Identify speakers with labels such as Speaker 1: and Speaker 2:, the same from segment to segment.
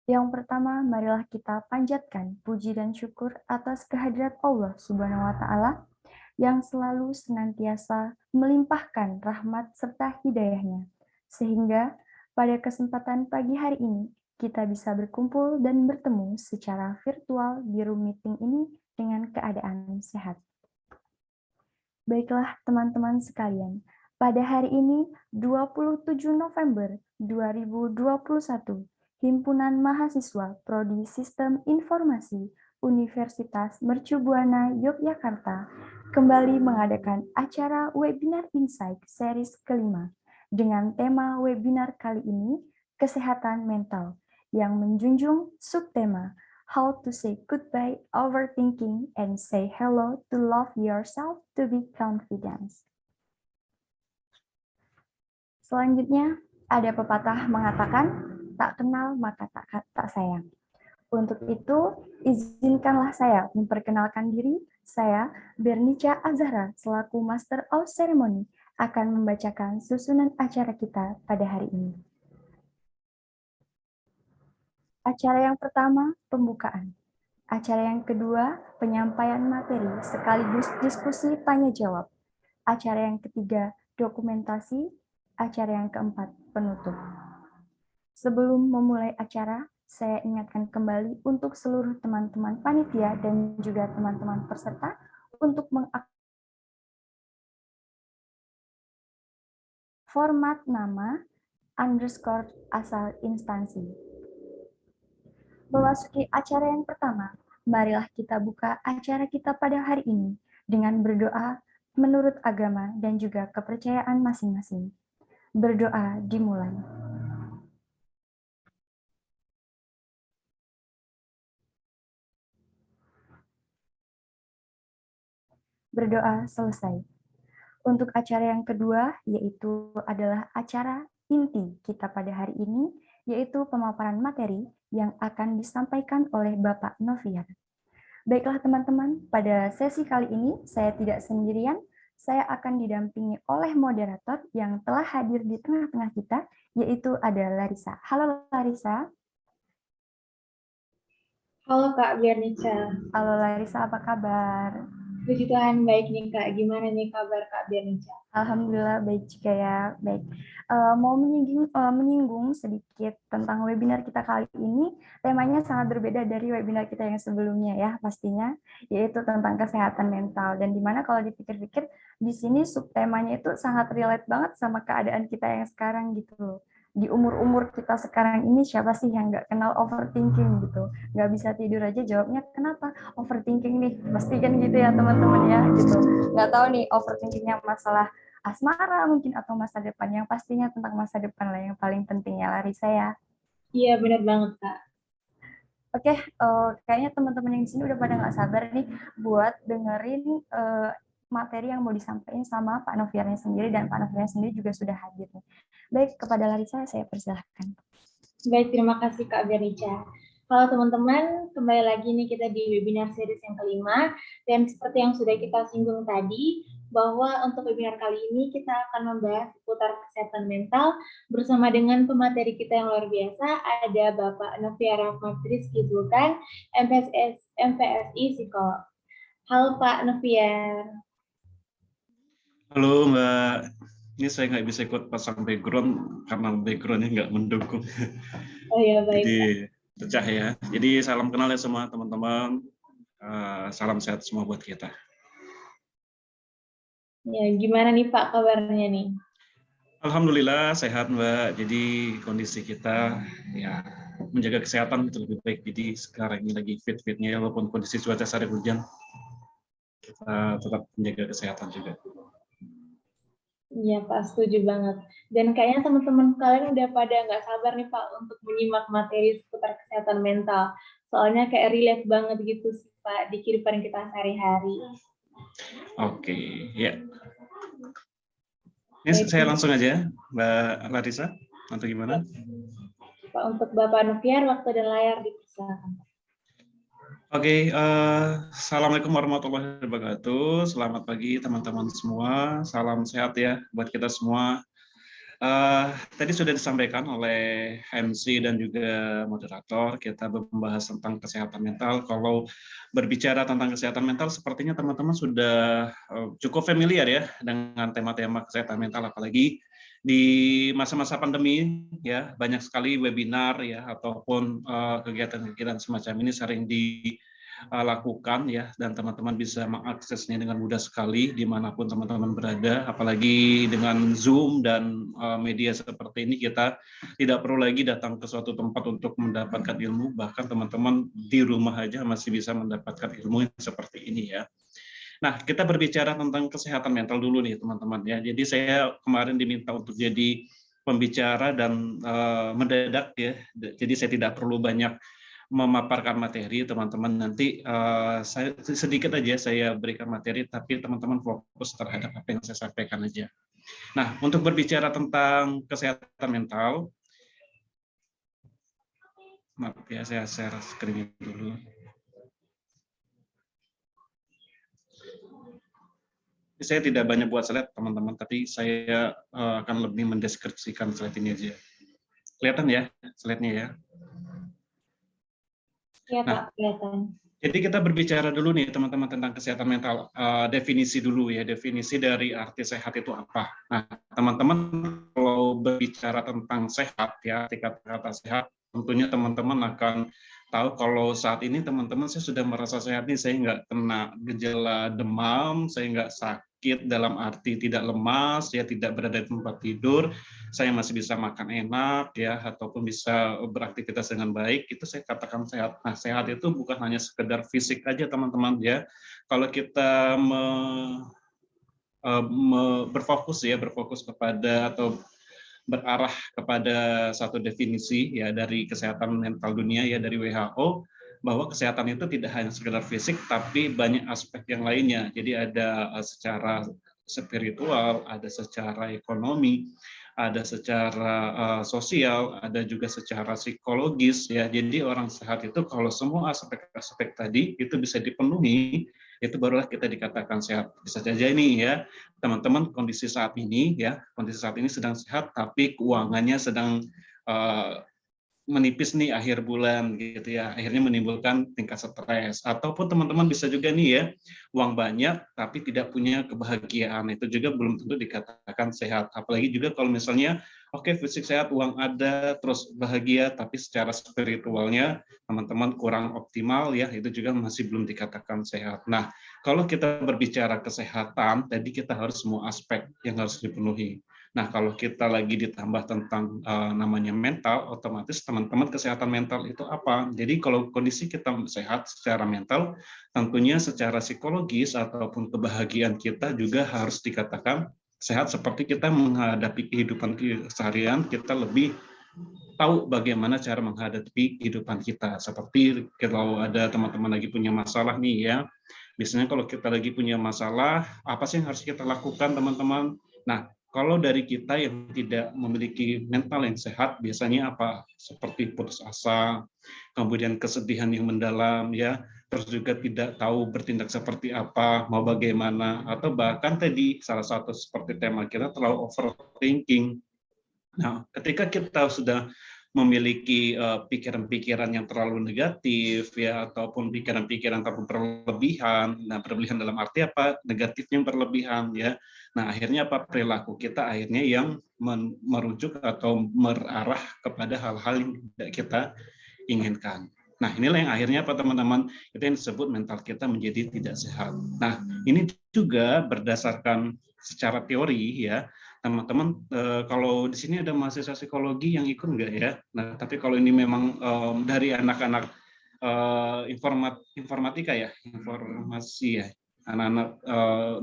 Speaker 1: Yang pertama, marilah kita panjatkan puji dan syukur atas kehadirat Allah Subhanahu wa Ta'ala yang selalu senantiasa melimpahkan rahmat serta hidayahnya, sehingga pada kesempatan pagi hari ini kita bisa berkumpul dan bertemu secara virtual di room meeting ini dengan keadaan sehat. Baiklah teman-teman sekalian, pada hari ini 27 November 2021, Himpunan Mahasiswa Prodi Sistem Informasi Universitas Mercu Buana Yogyakarta kembali mengadakan acara Webinar Insight Series kelima dengan tema webinar kali ini Kesehatan Mental yang menjunjung subtema How to say goodbye overthinking and say hello to love yourself to be confident. Selanjutnya, ada pepatah mengatakan, tak kenal maka tak sayang. Untuk itu, izinkanlah saya memperkenalkan diri. Saya, Bernica Azhara, selaku Master of Ceremony, akan membacakan susunan acara kita pada hari ini. Acara yang pertama, pembukaan. Acara yang kedua, penyampaian materi sekaligus diskusi tanya-jawab. Acara yang ketiga, dokumentasi. Acara yang keempat, penutup. Sebelum memulai acara, saya ingatkan kembali untuk seluruh teman-teman panitia dan juga teman-teman peserta untuk format nama underscore asal instansi. Memasuki acara yang pertama, marilah kita buka acara kita pada hari ini dengan berdoa menurut agama dan juga kepercayaan masing-masing. Berdoa dimulai. Berdoa selesai. Untuk acara yang kedua, yaitu adalah acara inti kita pada hari ini, yaitu pemaparan materi yang akan disampaikan oleh Bapak Noviar. Baiklah teman-teman, pada sesi kali ini saya tidak sendirian, saya akan didampingi oleh moderator yang telah hadir di tengah-tengah kita, yaitu ada Larissa. Halo Larissa.
Speaker 2: Halo Kak Bernica.
Speaker 1: Halo Larissa, apa kabar?
Speaker 2: Puji Tuhan baik nih Kak. Gimana nih kabar Kak Bernica?
Speaker 1: Alhamdulillah baik juga ya. Baik. Mau menyinggung sedikit tentang webinar kita kali ini, temanya sangat berbeda dari webinar kita yang sebelumnya ya pastinya, yaitu tentang kesehatan mental. Dan dimana kalau dipikir-pikir di sini subtemanya itu sangat relate banget sama keadaan kita yang sekarang gitu loh. Di umur-umur kita sekarang ini siapa sih yang nggak kenal overthinking gitu? Nggak bisa tidur aja jawabnya kenapa? Overthinking nih. Pasti kan gitu ya teman-teman ya gitu. Nggak tahu nih overthinkingnya masalah asmara mungkin atau masa depan, yang pastinya tentang masa depan lah yang paling penting ya Larissa ya.
Speaker 2: Iya benar banget Kak.
Speaker 1: Oke, kayaknya teman-teman yang di sini udah pada nggak sabar nih buat dengerin materi yang mau disampaikan sama Pak Noviarnya sendiri, dan Pak Noviarnya sendiri juga sudah hadir nih. Baik, kepada Larissa saya persilahkan.
Speaker 2: Baik, terima kasih Kak Bernica. Halo teman-teman, kembali lagi nih kita di webinar series yang kelima. Dan seperti yang sudah kita singgung tadi, bahwa untuk webinar kali ini kita akan membahas seputar kesehatan mental bersama dengan pemateri kita yang luar biasa, ada Bapak Noviar Rahmat Rizky Zulkan, MPSI Psikolog. Halo Pak Noviar.
Speaker 3: Halo Mbak, ini saya nggak bisa ikut pasang background karena backgroundnya nggak mendukung.
Speaker 2: Oh ya baik.
Speaker 3: Jadi pecah ya. Jadi salam kenal ya semua teman-teman. Salam sehat semua buat kita.
Speaker 2: Ya, gimana nih Pak kabarnya nih?
Speaker 3: Alhamdulillah sehat Mbak. Jadi kondisi kita ya menjaga kesehatan itu lebih baik. Jadi sekarang ini lagi fit-fitnya walaupun kondisi cuaca sehari hujan, kita tetap menjaga kesehatan juga.
Speaker 2: Iya Pak, setuju banget. Dan kayaknya teman-teman kalian udah pada nggak sabar nih Pak untuk menyimak materi seputar kesehatan mental. Soalnya kayak relate banget gitu sih Pak di kehidupan kita sehari-hari.
Speaker 3: Oke, ya. Ini saya langsung aja, Mbak Larissa, atau gimana?
Speaker 2: Pak, untuk Bapak Noviar, waktu dan layar dipersilakan.
Speaker 3: Oke, Assalamualaikum warahmatullahi wabarakatuh. Selamat pagi teman-teman semua. Salam sehat ya buat kita semua. Tadi sudah disampaikan oleh MC dan juga moderator, kita membahas tentang kesehatan mental. Kalau berbicara tentang kesehatan mental, sepertinya teman-teman sudah cukup familiar ya dengan tema-tema kesehatan mental, apalagi di masa-masa pandemi ya, banyak sekali webinar ya ataupun kegiatan-kegiatan semacam ini sering dilakukan ya, dan teman-teman bisa mengaksesnya dengan mudah sekali dimanapun teman-teman berada, apalagi dengan Zoom dan media seperti ini kita tidak perlu lagi datang ke suatu tempat untuk mendapatkan ilmu, bahkan teman-teman di rumah aja masih bisa mendapatkan ilmu yang seperti ini ya. Nah, kita berbicara tentang kesehatan mental dulu nih teman-teman ya. Jadi saya kemarin diminta untuk jadi pembicara dan mendadak ya. Jadi saya tidak perlu banyak memaparkan materi, teman-teman. Nanti saya sedikit aja saya berikan materi, tapi teman-teman fokus terhadap apa yang saya sampaikan aja. Nah, untuk berbicara tentang kesehatan mental, maaf ya, saya share screen dulu. Saya tidak banyak buat slide, teman-teman, tapi saya akan lebih mendeskripsikan slide ini aja. Kelihatan ya slide-nya ya?
Speaker 2: Ya,
Speaker 3: Nah,
Speaker 2: Pak, kelihatan.
Speaker 3: jadi kita berbicara dulu nih teman-teman tentang kesehatan mental. Definisi dulu ya, definisi dari arti sehat itu apa. Nah, teman-teman kalau berbicara tentang sehat ya, kata-kata sehat, tentunya teman-teman akan tahu kalau saat ini teman-teman saya sudah merasa sehat nih, saya nggak kena gejala demam, saya nggak sakit dalam arti tidak lemas, ya tidak berada di tempat tidur, saya masih bisa makan enak ya, ataupun bisa beraktivitas dengan baik, itu saya katakan sehat. Nah, sehat itu bukan hanya sekedar fisik aja teman-teman ya. Kalau kita berfokus kepada atau berarah kepada satu definisi ya dari kesehatan mental dunia ya dari WHO, bahwa kesehatan itu tidak hanya sekedar fisik tapi banyak aspek yang lainnya. Jadi ada secara spiritual, ada secara ekonomi, ada secara sosial, ada juga secara psikologis ya. Jadi orang sehat itu kalau semua aspek-aspek tadi itu bisa dipenuhi, itu barulah kita dikatakan sehat. Bisa saja ini ya, teman-teman kondisi saat ini sedang sehat tapi keuangannya sedang menipis nih akhir bulan gitu ya, akhirnya menimbulkan tingkat stres. Ataupun teman-teman bisa juga nih ya, uang banyak tapi tidak punya kebahagiaan, itu juga belum tentu dikatakan sehat. Apalagi juga kalau misalnya oke, fisik sehat, uang ada, terus bahagia, tapi secara spiritualnya teman-teman kurang optimal ya, itu juga masih belum dikatakan sehat. Nah, kalau kita berbicara kesehatan, tadi kita harus semua aspek yang harus dipenuhi. Nah, kalau kita lagi ditambah tentang namanya mental, otomatis teman-teman kesehatan mental itu apa? Jadi kalau kondisi kita sehat secara mental, tentunya secara psikologis ataupun kebahagiaan kita juga harus dikatakan sehat, seperti kita menghadapi kehidupan seharian, kita lebih tahu bagaimana cara menghadapi kehidupan kita. Seperti kalau ada teman-teman lagi punya masalah nih ya, biasanya kalau kita lagi punya masalah, apa sih yang harus kita lakukan teman-teman? Nah, kalau dari kita yang tidak memiliki mental yang sehat, biasanya apa? Seperti putus asa, kemudian kesedihan yang mendalam, ya, terus juga tidak tahu bertindak seperti apa, mau bagaimana, atau bahkan tadi salah satu seperti tema kita terlalu overthinking. Nah, ketika kita sudah memiliki pikiran-pikiran yang terlalu negatif ya, ataupun pikiran-pikiran terlalu berlebihan. Nah, berlebihan dalam arti apa? Negatifnya berlebihan ya. Nah, akhirnya apa? Perilaku kita akhirnya yang merujuk atau merarah kepada hal-hal yang tidak kita inginkan. Nah, inilah yang akhirnya apa teman-teman? Itu yang disebut mental kita menjadi tidak sehat. Nah, ini juga berdasarkan secara teori ya. Teman-teman, kalau di sini ada mahasiswa psikologi yang ikut enggak ya? Nah, tapi kalau ini memang dari anak-anak informatika ya, informasi ya, anak-anak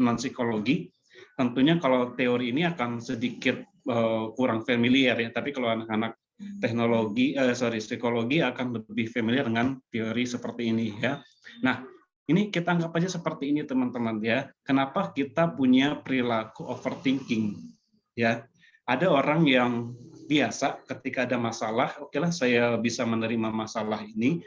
Speaker 3: non psikologi, tentunya kalau teori ini akan sedikit kurang familiar ya. Tapi kalau anak-anak psikologi akan lebih familiar dengan teori seperti ini ya. Nah, ini kita anggap aja seperti ini teman-teman ya. Kenapa kita punya perilaku overthinking? Ya, ada orang yang biasa ketika ada masalah, oke lah saya bisa menerima masalah ini,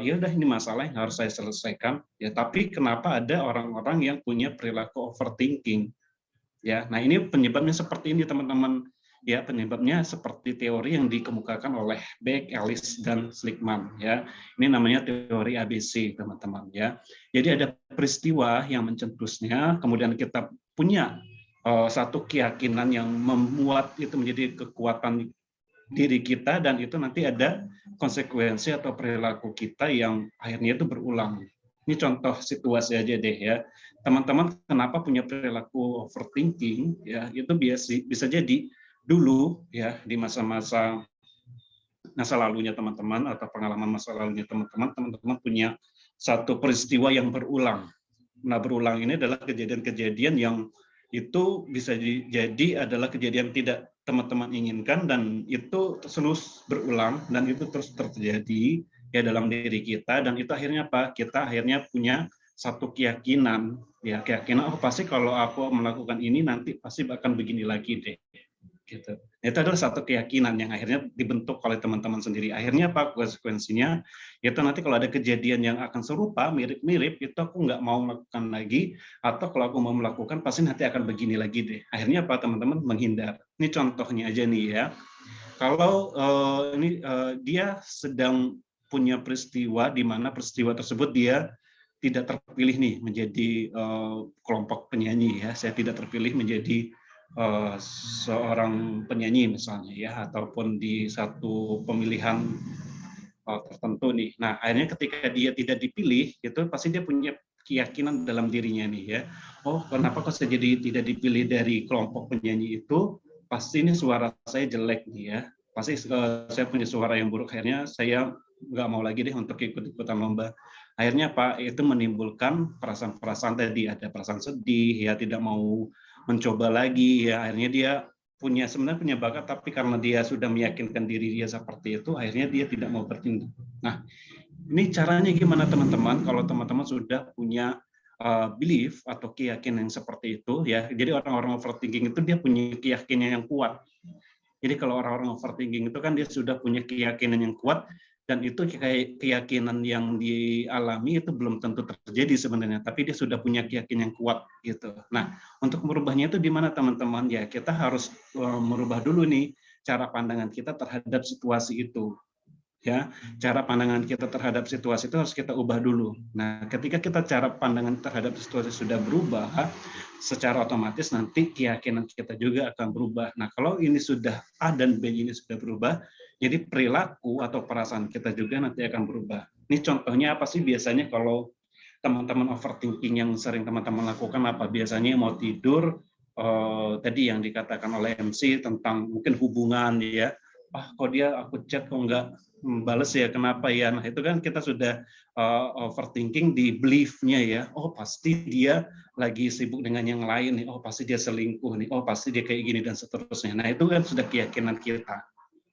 Speaker 3: ya udah ini masalah yang harus saya selesaikan. Ya, tapi kenapa ada orang-orang yang punya perilaku overthinking? Ya, nah ini penyebabnya seperti ini teman-teman. Ya, penyebabnya seperti teori yang dikemukakan oleh Beck, Ellis, dan Seligman. Ya, ini namanya teori ABC, teman-teman. Ya, jadi ada peristiwa yang mencetusnya, kemudian kita punya satu keyakinan yang membuat itu menjadi kekuatan diri kita, dan itu nanti ada konsekuensi atau perilaku kita yang akhirnya itu berulang. Ini contoh situasi aja deh ya. Teman-teman kenapa punya perilaku overthinking ya, itu bisa jadi dulu ya di masa-masa lalunya teman-teman atau pengalaman masa lalunya teman-teman punya satu peristiwa yang berulang. Nah, berulang ini adalah kejadian-kejadian yang itu bisa jadi adalah kejadian tidak teman-teman inginkan, dan itu terus berulang dan itu terus terjadi ya dalam diri kita, dan itu akhirnya apa? Kita akhirnya punya satu keyakinan, ya keyakinan, oh pasti kalau aku melakukan ini nanti pasti akan begini lagi deh. Gitu. Itu adalah satu keyakinan yang akhirnya dibentuk oleh teman-teman sendiri. Akhirnya apa konsekuensinya? Itu nanti kalau ada kejadian yang akan serupa, mirip-mirip, itu aku nggak mau melakukan lagi, atau kalau aku mau melakukan pasti nanti akan begini lagi deh. Akhirnya apa teman-teman? Menghindar. Ini contohnya aja nih ya. Kalau dia sedang punya peristiwa di mana peristiwa tersebut dia tidak terpilih nih menjadi kelompok penyanyi ya. Saya tidak terpilih menjadi seorang penyanyi misalnya ya, ataupun di satu pemilihan tertentu nih. Nah, akhirnya ketika dia tidak dipilih, itu pasti dia punya keyakinan dalam dirinya nih ya. Oh, kenapa kok saya jadi tidak dipilih dari kelompok penyanyi itu? Pasti ini suara saya jelek nih ya. Pasti saya punya suara yang buruk. Akhirnya saya nggak mau lagi deh untuk ikut-ikutan lomba. Akhirnya Pak, itu menimbulkan perasaan-perasaan tadi, ada perasaan sedih ya, tidak mau mencoba lagi ya, akhirnya dia sebenarnya punya bakat, tapi karena dia sudah meyakinkan diri dia seperti itu, akhirnya dia tidak mau bertindak. Nah, ini caranya gimana teman-teman? Kalau teman-teman sudah punya belief atau keyakinan yang seperti itu ya, jadi orang-orang overthinking itu dia punya keyakinan yang kuat. Jadi kalau orang-orang overthinking itu kan dia sudah punya keyakinan yang kuat, dan itu keyakinan yang dialami itu belum tentu terjadi sebenarnya, tapi dia sudah punya keyakinan yang kuat gitu. Nah, untuk merubahnya itu di mana teman-teman? Ya, kita harus merubah dulu nih cara pandangan kita terhadap situasi itu. Ya, cara pandangan kita terhadap situasi itu harus kita ubah dulu. Nah, ketika kita cara pandangan terhadap situasi sudah berubah, secara otomatis nanti keyakinan kita juga akan berubah. Nah, kalau ini sudah A dan B ini sudah berubah, jadi perilaku atau perasaan kita juga nanti akan berubah. Ini contohnya apa sih biasanya kalau teman-teman overthinking yang sering teman-teman lakukan apa? Biasanya mau tidur, tadi yang dikatakan oleh MC tentang mungkin hubungan ya. Kok dia aku chat kok nggak bales ya, kenapa ya? Nah, itu kan kita sudah overthinking di belief-nya ya. Oh, pasti dia lagi sibuk dengan yang lain nih. Oh, pasti dia selingkuh nih. Oh, pasti dia kayak gini dan seterusnya. Nah, itu kan sudah keyakinan kita.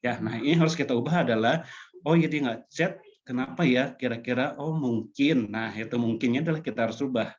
Speaker 3: Ya, nah ini harus kita ubah adalah, oh ya dia nggak chat, kenapa ya? Kira-kira, oh mungkin. Nah, itu mungkinnya adalah kita harus ubah.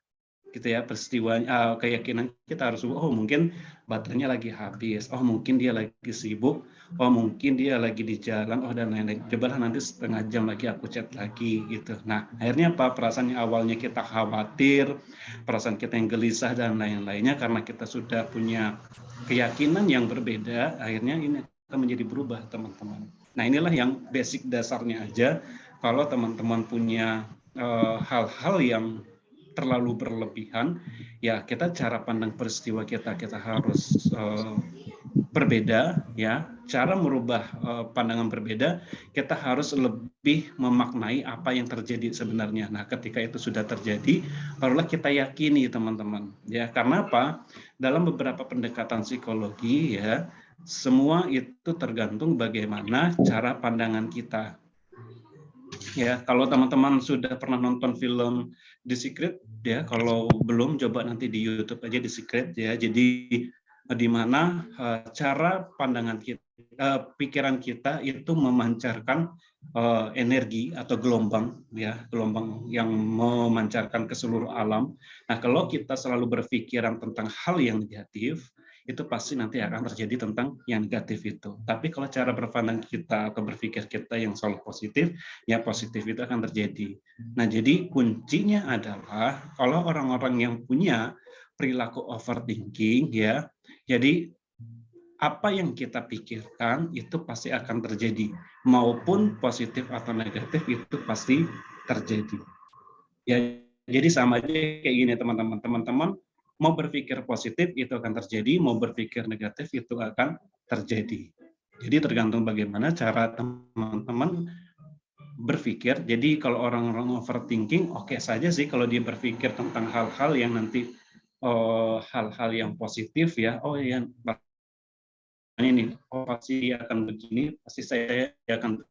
Speaker 3: Gitu ya, peristiwa keyakinan kita harus ubah. Oh, mungkin baterainya lagi habis. Oh, mungkin dia lagi sibuk. Oh, mungkin dia lagi di jalan. Oh, dan lain-lain. Cobalah nanti setengah jam lagi aku chat lagi gitu. Nah, akhirnya apa? Perasaan yang awalnya kita khawatir, perasaan kita yang gelisah dan lain-lainnya karena kita sudah punya keyakinan yang berbeda, akhirnya ini akan menjadi berubah, teman-teman. Nah, inilah yang basic dasarnya aja. Kalau teman-teman punya hal-hal yang terlalu berlebihan, ya kita cara pandang peristiwa kita harus berbeda ya. Cara merubah pandangan berbeda, kita harus lebih memaknai apa yang terjadi sebenarnya. Nah, ketika itu sudah terjadi, barulah kita yakini teman-teman ya. Karena apa? Dalam beberapa pendekatan psikologi ya, semua itu tergantung bagaimana cara pandangan kita. Ya, kalau teman-teman sudah pernah nonton film The Secret ya, kalau belum coba nanti di YouTube aja The Secret ya. Jadi di mana cara pandangan kita, pikiran kita itu memancarkan energi atau gelombang ya, gelombang yang memancarkan ke seluruh alam. Nah, kalau kita selalu berpikiran tentang hal yang negatif, itu pasti nanti akan terjadi tentang yang negatif itu. Tapi kalau cara berpandang kita atau berpikir kita yang selalu positif, ya positif itu akan terjadi. Nah, jadi kuncinya adalah kalau orang-orang yang punya perilaku overthinking ya, jadi apa yang kita pikirkan itu pasti akan terjadi, maupun positif atau negatif itu pasti terjadi. Ya, jadi sama aja kayak gini teman-teman. Teman-teman mau berpikir positif itu akan terjadi, mau berpikir negatif itu akan terjadi. Jadi tergantung bagaimana cara teman-teman berpikir. Jadi kalau orang-orang overthinking, oke saja sih kalau dia berpikir tentang hal-hal yang nanti hal-hal yang positif ya. Oh ya, ini pasti akan begini, pasti saya akan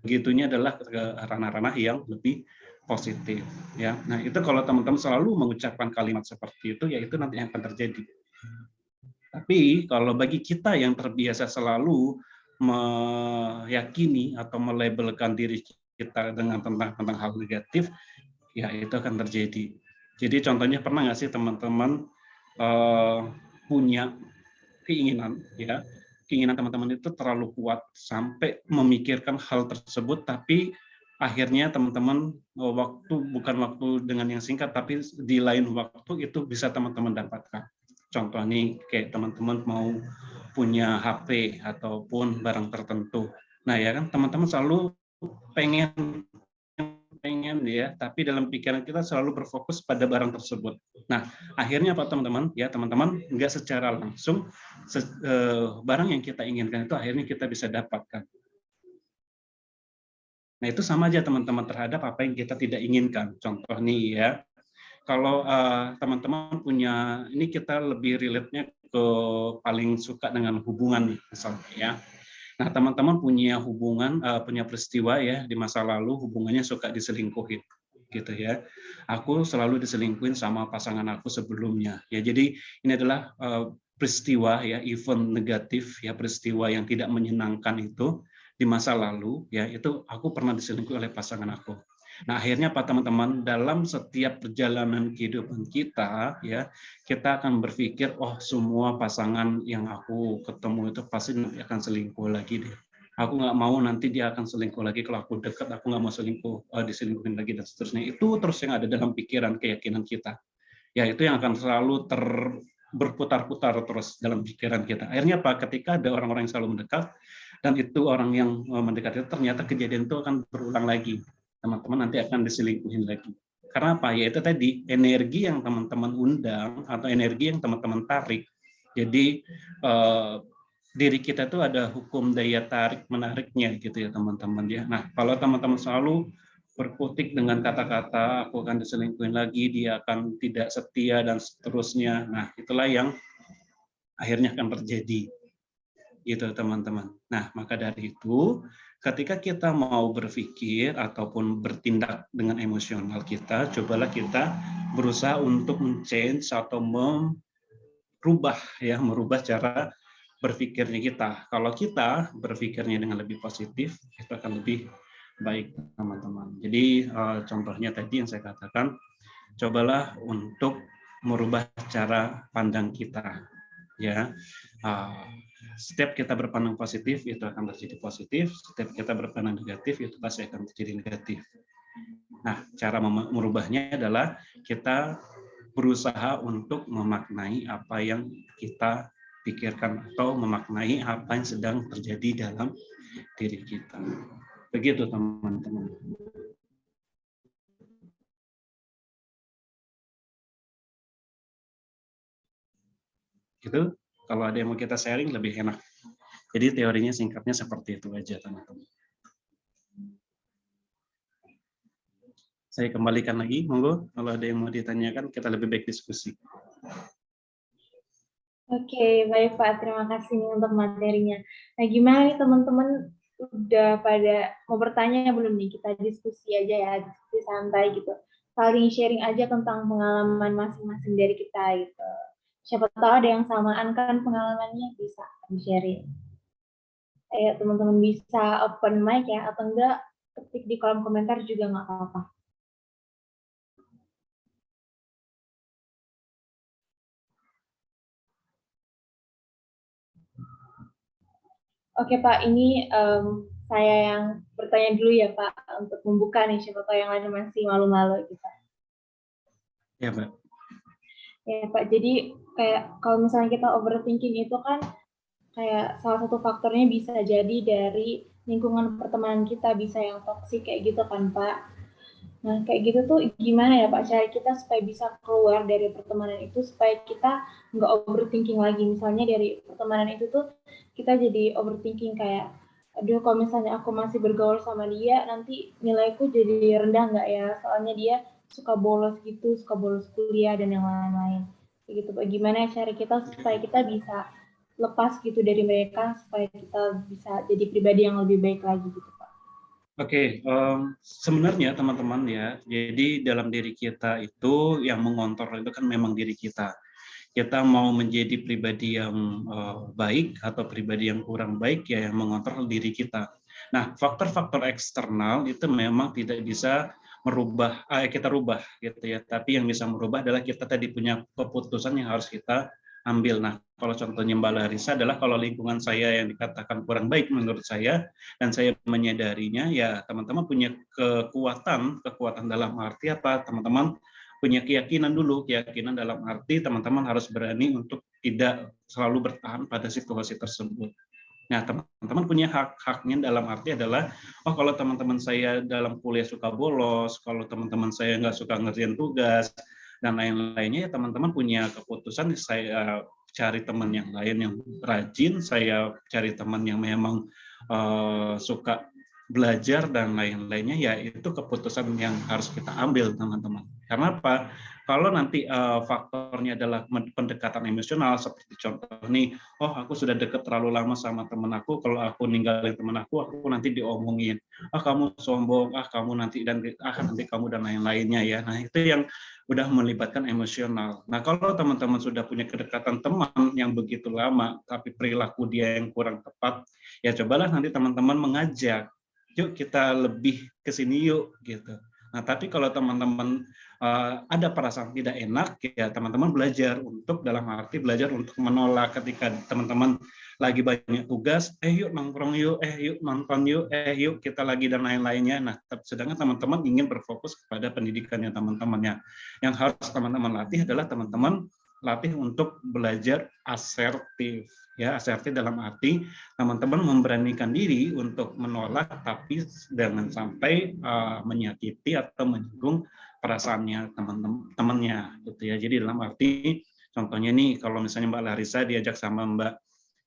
Speaker 3: begitunya adalah ke ranah-ranah yang lebih positif ya. Nah, itu kalau teman-teman selalu mengucapkan kalimat seperti itu, ya itu nanti akan terjadi. Tapi kalau bagi kita yang terbiasa selalu meyakini atau melabelkan diri kita dengan tentang hal negatif, ya itu akan terjadi. Jadi contohnya pernah nggak sih teman-teman punya keinginan, ya keinginan teman-teman itu terlalu kuat sampai memikirkan hal tersebut, tapi akhirnya teman-teman bukan waktu dengan yang singkat, tapi di lain waktu itu bisa teman-teman dapatkan. Contoh nih kayak teman-teman mau punya HP ataupun barang tertentu. Nah ya kan teman-teman selalu pengen ya, tapi dalam pikiran kita selalu berfokus pada barang tersebut. Nah, akhirnya apa teman-teman? Ya teman-teman nggak secara langsung barang yang kita inginkan itu akhirnya kita bisa dapatkan. Nah, itu sama aja teman-teman terhadap apa yang kita tidak inginkan. Contoh nih ya, kalau teman-teman punya, ini kita lebih relate-nya ke paling suka dengan hubungan nih, misalnya ya. Nah, teman-teman punya hubungan, punya peristiwa ya di masa lalu hubungannya suka diselingkuhin, gitu ya. Aku selalu diselingkuhin sama pasangan aku sebelumnya. Ya, jadi ini adalah peristiwa ya, event negatif ya, peristiwa yang tidak menyenangkan itu di masa lalu ya, itu aku pernah diselingkuhi oleh pasangan aku. Nah, akhirnya Pak teman-teman, dalam setiap perjalanan kehidupan kita ya, kita akan berpikir, oh semua pasangan yang aku ketemu itu pasti nanti akan selingkuh lagi deh. Aku nggak mau nanti dia akan selingkuh lagi, kalau aku dekat aku nggak mau diselingkuhin lagi dan seterusnya. Itu terus yang ada dalam pikiran, keyakinan kita. Ya itu yang akan selalu berputar-putar terus dalam pikiran kita. Akhirnya Pak, ketika ada orang-orang yang selalu mendekat dan itu orang yang mendekat itu ternyata kejadian itu akan berulang lagi. Teman-teman nanti akan diselingkuhin lagi. Karena apa? Ya itu tadi, energi yang teman-teman undang atau energi yang teman-teman tarik. Jadi diri kita itu ada hukum daya tarik menariknya gitu ya teman-teman ya. Nah, kalau teman-teman selalu berkutik dengan kata-kata aku akan diselingkuhin lagi, dia akan tidak setia dan seterusnya. Nah, itulah yang akhirnya akan terjadi. Gitu teman-teman. Nah, maka dari itu ketika kita mau berpikir ataupun bertindak dengan emosional kita, cobalah kita berusaha untuk men-change atau merubah cara berpikirnya kita. Kalau kita berpikirnya dengan lebih positif, itu akan lebih baik, teman-teman. Jadi contohnya tadi yang saya katakan, cobalah untuk merubah cara pandang kita. Ya, setiap kita berpandang positif itu akan terjadi positif, setiap kita berpandang negatif itu pasti akan terjadi negatif. Nah, cara merubahnya adalah kita berusaha untuk memaknai apa yang kita pikirkan atau memaknai apa yang sedang terjadi dalam diri kita. Begitu teman-teman. Itu kalau ada yang mau kita sharing lebih enak. Jadi teorinya singkatnya seperti itu aja teman-teman. Saya kembalikan lagi, monggo kalau ada yang mau ditanyakan kita lebih baik diskusi.
Speaker 2: Oke, baik Pak. Terima kasih untuk materinya. Nah, gimana nih teman-teman? Udah pada mau bertanya belum nih? Kita diskusi aja ya, diskusi santai gitu. Saling sharing aja tentang pengalaman masing-masing dari kita gitu. Siapa tahu ada yang samaan kan pengalamannya, bisa di-sharing. Ayo teman-teman bisa open mic ya, atau enggak ketik di kolom komentar juga nggak apa-apa. Oke Pak, ini saya yang bertanya dulu ya Pak, untuk membuka nih, siapa tahu yang lain masih malu-malu gitu.
Speaker 3: Ya Pak.
Speaker 2: Ya Pak, jadi kayak kalau misalnya kita overthinking itu kan kayak salah satu faktornya bisa jadi dari lingkungan pertemanan kita, bisa yang toksik kayak gitu kan Pak. Nah kayak gitu tuh gimana ya Pak cara kita supaya bisa keluar dari pertemanan itu, supaya kita nggak overthinking lagi. Misalnya dari pertemanan itu tuh kita jadi overthinking kayak, aduh kalau misalnya aku masih bergaul sama dia nanti nilaiku jadi rendah nggak ya, soalnya dia suka bolos gitu, suka bolos kuliah dan yang lain-lain kayak gitu Pak. Gimana cara kita supaya kita bisa lepas gitu dari mereka, supaya kita bisa jadi pribadi yang lebih baik lagi gitu Pak.
Speaker 3: Oke, sebenarnya teman-teman ya, jadi dalam diri kita itu yang mengontrol itu kan memang diri kita. Kita mau menjadi pribadi yang baik atau pribadi yang kurang baik ya yang mengontrol diri kita. Nah, faktor-faktor eksternal itu memang tidak bisa merubah, kita rubah gitu ya. Tapi yang bisa merubah adalah kita tadi punya keputusan yang harus kita ambil. Nah, kalau contohnya Mbak Larissa adalah kalau lingkungan saya yang dikatakan kurang baik menurut saya dan saya menyadarinya, ya teman-teman punya kekuatan dalam arti apa? Teman-teman punya keyakinan dulu, keyakinan dalam arti teman-teman harus berani untuk tidak selalu bertahan pada situasi tersebut. Nah, teman-teman punya hak-haknya dalam arti adalah, oh kalau teman-teman saya dalam kuliah suka bolos, kalau teman-teman saya nggak suka ngerjain tugas, dan lain-lainnya, ya teman-teman punya keputusan, saya cari teman yang lain yang rajin, saya cari teman yang memang suka belajar dan lain-lainnya, ya itu keputusan yang harus kita ambil teman-teman. Karena apa? Kalau nanti faktornya adalah pendekatan emosional, seperti contoh nih, oh aku sudah dekat terlalu lama sama teman aku, kalau aku ninggalin teman aku nanti diomongin, ah kamu sombong, ah kamu nanti nanti kamu dan lain-lainnya ya. Nah itu yang udah melibatkan emosional. Nah kalau teman-teman sudah punya kedekatan teman yang begitu lama, tapi perilaku dia yang kurang tepat, ya cobalah nanti teman-teman mengajak, yuk kita lebih ke sini yuk gitu. Nah, tapi kalau teman-teman ada perasaan tidak enak, ya teman-teman belajar untuk dalam arti belajar untuk menolak ketika teman-teman lagi banyak tugas, yuk nongkrong yuk, yuk nonton yuk, yuk kita lagi dan lain-lainnya. Nah, sedangkan teman-teman ingin berfokus kepada pendidikannya teman-temannya. Yang harus teman-teman latih adalah teman-teman latih untuk belajar asertif. Ya, asertif dalam arti teman-teman memberanikan diri untuk menolak, tapi jangan sampai menyakiti atau menyinggung perasaannya teman-temannya, gitu ya. Jadi dalam arti, contohnya nih, kalau misalnya Mbak Larissa diajak sama Mbak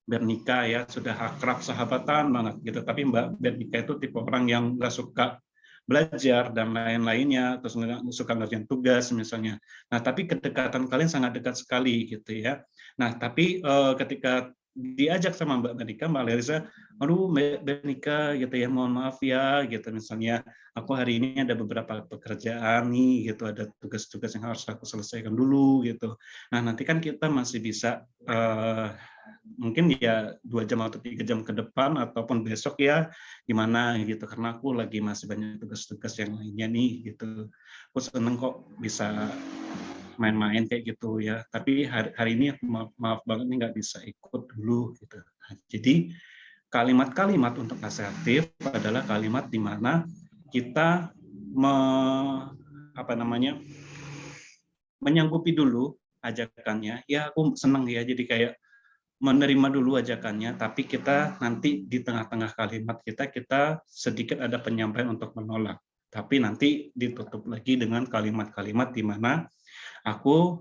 Speaker 3: Bernika ya, sudah akrab sahabatan banget gitu, tapi Mbak Bernika itu tipe orang yang nggak suka belajar dan lain-lainnya, terus nggak suka ngerjain tugas misalnya. Nah, tapi kedekatan kalian sangat dekat sekali gitu ya. Nah, tapi ketika diajak sama Mbak Bernika, Mbak Larissa, aduh Mbak Bernika gitu ya, mohon maaf ya gitu, misalnya aku hari ini ada beberapa pekerjaan nih gitu, ada tugas-tugas yang harus aku selesaikan dulu gitu. Nah, nanti kan kita masih bisa mungkin ya 2 jam atau 3 jam ke depan ataupun besok ya gimana gitu, karena aku lagi masih banyak tugas-tugas yang lainnya nih gitu. Aku seneng kok bisa main-main kayak gitu ya, tapi hari ini aku maaf banget nih nggak bisa ikut dulu gitu. Nah, jadi kalimat-kalimat untuk asertif adalah kalimat di mana kita menyanggupi dulu ajakannya. Ya aku senang ya, jadi kayak menerima dulu ajakannya, tapi kita nanti di tengah-tengah kalimat kita sedikit ada penyampaian untuk menolak. Tapi nanti ditutup lagi dengan kalimat-kalimat di mana aku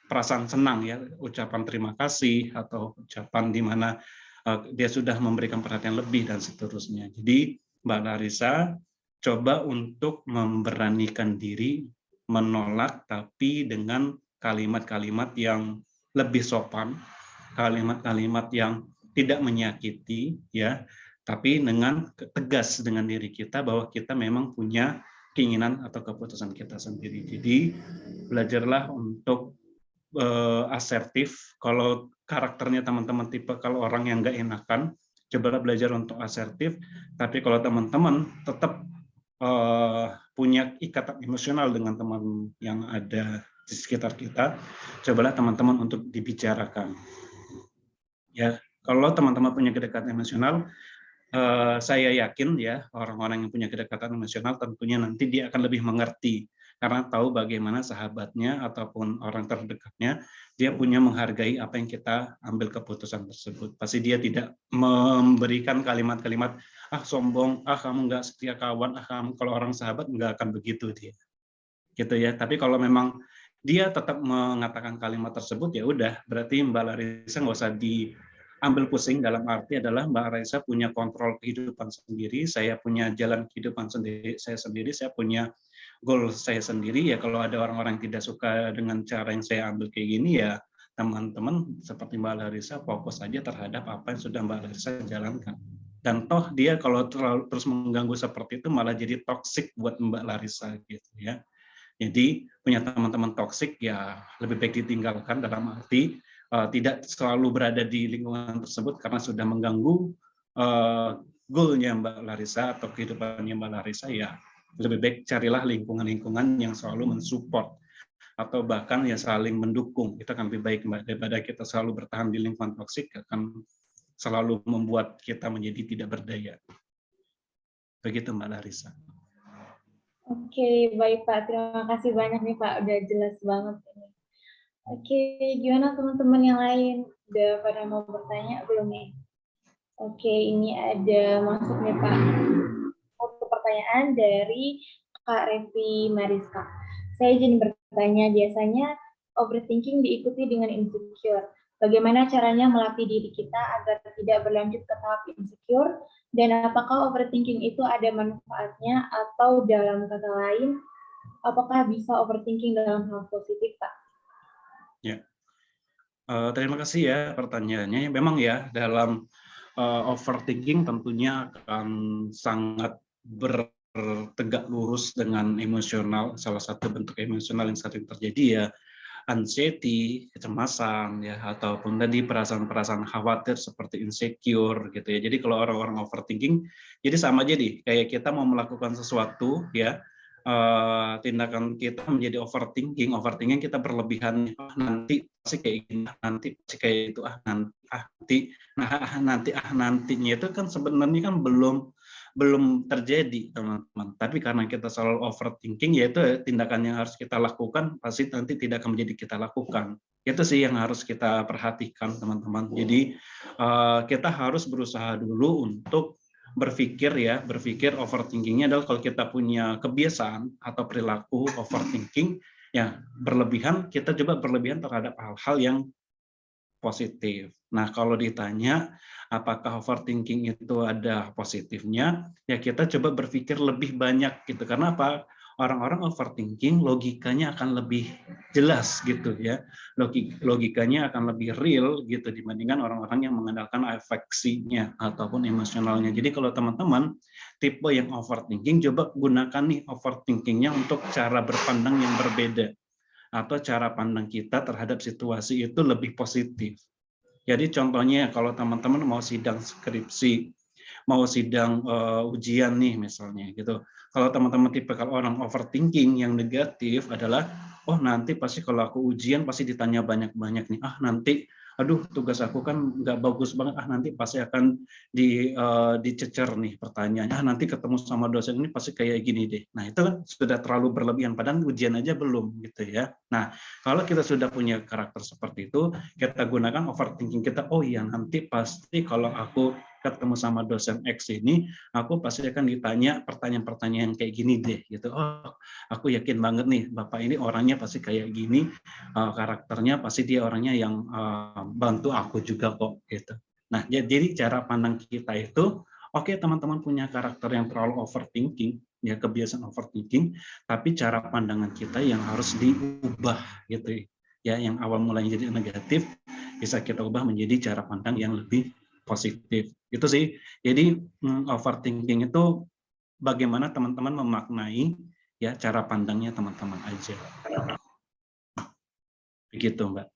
Speaker 3: perasaan senang ya, ucapan terima kasih atau ucapan di mana dia sudah memberikan perhatian lebih dan seterusnya. Jadi Mbak Larissa coba untuk memberanikan diri menolak, tapi dengan kalimat-kalimat yang lebih sopan, kalimat-kalimat yang tidak menyakiti ya, tapi dengan tegas dengan diri kita bahwa kita memang punya keinginan atau keputusan kita sendiri. Jadi belajarlah untuk asertif. Kalau karakternya teman-teman tipe kalau orang yang nggak enakan, cobalah belajar untuk asertif. Tapi kalau teman-teman tetap punya ikatan emosional dengan teman yang ada di sekitar kita, cobalah teman-teman untuk dibicarakan. Ya, kalau teman-teman punya kedekatan emosional, saya yakin ya orang-orang yang punya kedekatan emosional tentunya nanti dia akan lebih mengerti karena tahu bagaimana sahabatnya ataupun orang terdekatnya, dia punya menghargai apa yang kita ambil keputusan tersebut. Pasti dia tidak memberikan kalimat-kalimat, ah sombong, ah kamu nggak setia kawan, ah kamu kalau orang sahabat nggak akan begitu dia. Gitu ya. Tapi kalau memang dia tetap mengatakan kalimat tersebut, ya udah, berarti Mbak Larissa nggak usah diambil pusing, dalam arti adalah Mbak Larissa punya kontrol kehidupan sendiri, saya punya jalan kehidupan sendiri, saya punya goal saya sendiri. Ya kalau ada orang-orang yang tidak suka dengan cara yang saya ambil kayak gini, ya teman-teman seperti Mbak Larissa fokus saja terhadap apa yang sudah Mbak Larissa jalankan. Dan toh dia kalau terus mengganggu seperti itu malah jadi toksik buat Mbak Larissa gitu ya. Jadi punya teman-teman toksik ya lebih baik ditinggalkan, dalam arti tidak selalu berada di lingkungan tersebut karena sudah mengganggu goal-nya Mbak Larissa atau kehidupannya Mbak Larissa. Ya lebih baik carilah lingkungan-lingkungan yang selalu mensupport atau bahkan ya saling mendukung. Itu akan lebih baik Mbak, daripada kita selalu bertahan di lingkungan toksik, akan selalu membuat kita menjadi tidak berdaya. Begitu Mbak Larissa.
Speaker 2: Oke, baik Pak. Terima kasih banyak nih Pak. Udah jelas banget ini. Oke, gimana teman-teman yang lain? Udah pada mau bertanya belum nih? Oke, ini ada masuk nih Pak. Satu pertanyaan dari Kak Revi Mariska. Saya izin bertanya, biasanya overthinking diikuti dengan insecure. Bagaimana caranya melatih diri kita agar tidak berlanjut ke tahap insecure? Dan apakah overthinking itu ada manfaatnya atau dalam kata lain, apakah bisa overthinking dalam hal positif, Pak?
Speaker 3: Ya, terima kasih ya pertanyaannya. Memang ya dalam overthinking tentunya akan sangat bertegak lurus dengan emosional. Salah satu bentuk emosional yang sering terjadi ya anxiety, kecemasan ya, ataupun tadi perasaan-perasaan khawatir seperti insecure gitu ya. Jadi kalau orang-orang overthinking, jadi sama aja nih, kayak kita mau melakukan sesuatu ya, tindakan kita menjadi overthinking kita berlebihan, nanti pasti kayak gini, nanti pasti kayak itu, nantinya itu kan sebenarnya kan belum terjadi teman-teman. Tapi karena kita selalu overthinking, yaitu tindakan yang harus kita lakukan pasti nanti tidak akan menjadi kita lakukan. Itu sih yang harus kita perhatikan teman-teman. Jadi kita harus berusaha dulu untuk berpikir overthinkingnya adalah kalau kita punya kebiasaan atau perilaku overthinking ya berlebihan, kita coba berlebihan terhadap hal-hal yang positif. Nah, kalau ditanya apakah overthinking itu ada positifnya, ya kita coba berpikir lebih banyak gitu. Karena apa? Orang-orang overthinking logikanya akan lebih jelas gitu ya. Logikanya akan lebih real gitu dibandingkan orang-orang yang mengandalkan afeksinya ataupun emosionalnya. Jadi kalau teman-teman tipe yang overthinking, coba gunakan nih overthinkingnya untuk cara berpandang yang berbeda, atau cara pandang kita terhadap situasi itu lebih positif. Jadi contohnya kalau teman-teman mau sidang skripsi, mau sidang ujian nih misalnya gitu. Kalau teman-teman tipe kalau orang overthinking yang negatif adalah, oh nanti pasti kalau aku ujian pasti ditanya banyak-banyak nih. Nanti aduh tugas aku kan nggak bagus banget, nanti pasti akan dicecer nih pertanyaannya, nanti ketemu sama dosen ini pasti kayak gini deh. Nah itu kan sudah terlalu berlebihan, padahal ujian aja belum gitu ya. Nah kalau kita sudah punya karakter seperti itu, kita gunakan overthinking kita, oh iya nanti pasti kalau aku ketemu sama dosen X ini, aku pasti akan ditanya pertanyaan-pertanyaan kayak gini deh gitu. Oh aku yakin banget nih Bapak ini orangnya pasti kayak gini, karakternya pasti dia orangnya yang bantu aku juga kok gitu. Nah jadi cara pandang kita itu, oke, teman-teman punya karakter yang terlalu overthinking ya, kebiasaan overthinking, tapi cara pandangan kita yang harus diubah gitu ya. Yang awal mulanya jadi negatif bisa kita ubah menjadi cara pandang yang lebih positif. Itu sih. Jadi overthinking itu bagaimana teman-teman memaknai ya cara pandangnya teman-teman aja. Begitu Mbak.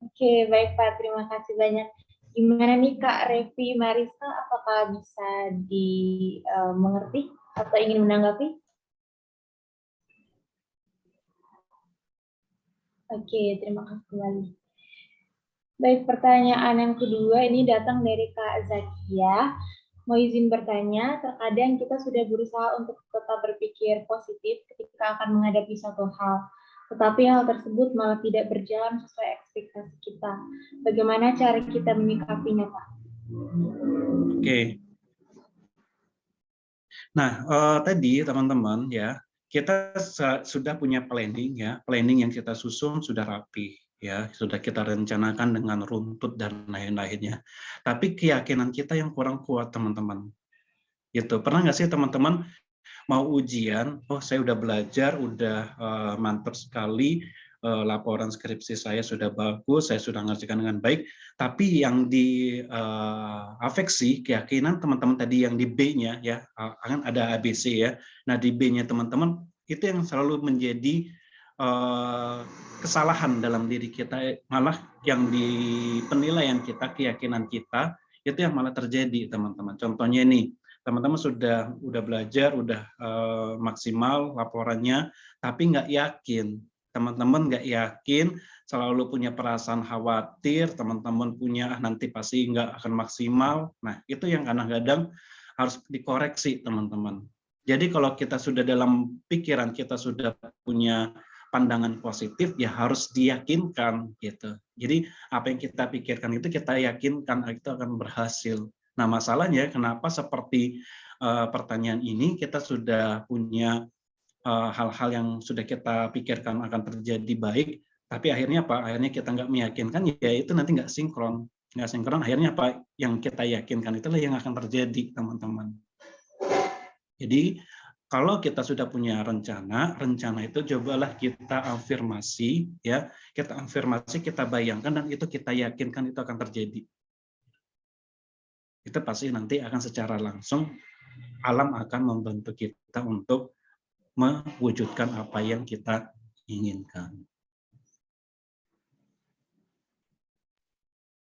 Speaker 2: Oke, baik Pak. Terima kasih banyak. Gimana nih Kak Revi Mariska, apakah bisa dimengerti atau ingin menanggapi? Oke, terima kasih kembali. Baik, pertanyaan yang kedua ini datang dari Kak Zakia. Mau izin bertanya, terkadang kita sudah berusaha untuk tetap berpikir positif ketika akan menghadapi suatu hal, tetapi hal tersebut malah tidak berjalan sesuai ekspektasi kita. Bagaimana cara kita menyikapinya, Pak?
Speaker 3: Oke. Nah, tadi teman-teman ya, kita sudah punya planning ya, planning yang kita susun sudah rapi ya, sudah kita rencanakan dengan runtut dan lain-lainnya. Tapi keyakinan kita yang kurang kuat teman-teman. Gitu. Pernah nggak sih teman-teman mau ujian, oh saya udah belajar, udah mantap sekali, laporan skripsi saya sudah bagus, saya sudah mengerjakan dengan baik, tapi yang di afeksi, keyakinan teman-teman tadi yang di B-nya ya, kan ada ABC ya, nah di B-nya teman-teman itu yang selalu menjadi kesalahan dalam diri kita, malah yang di penilaian kita, keyakinan kita, itu yang malah terjadi teman-teman. Contohnya nih, teman-teman udah belajar, udah maksimal laporannya, tapi nggak yakin. Teman-teman nggak yakin, selalu punya perasaan khawatir, teman-teman punya nanti pasti nggak akan maksimal. Nah, itu yang kadang-kadang harus dikoreksi, teman-teman. Jadi kalau kita sudah dalam pikiran kita sudah punya pandangan positif, ya harus diyakinkan gitu. Jadi apa yang kita pikirkan itu kita yakinkan itu akan berhasil. Nah, masalahnya kenapa seperti pertanyaan ini kita sudah punya hal-hal yang sudah kita pikirkan akan terjadi baik, tapi akhirnya apa? Akhirnya kita nggak meyakinkan, ya itu nanti nggak sinkron. Nggak sinkron, akhirnya apa? Yang kita yakinkan itulah yang akan terjadi, teman-teman. Jadi, kalau kita sudah punya rencana, rencana itu cobalah kita afirmasi, ya, kita afirmasi, kita bayangkan, dan itu kita yakinkan itu akan terjadi. Itu pasti nanti akan secara langsung alam akan membantu kita untuk mewujudkan apa yang kita inginkan.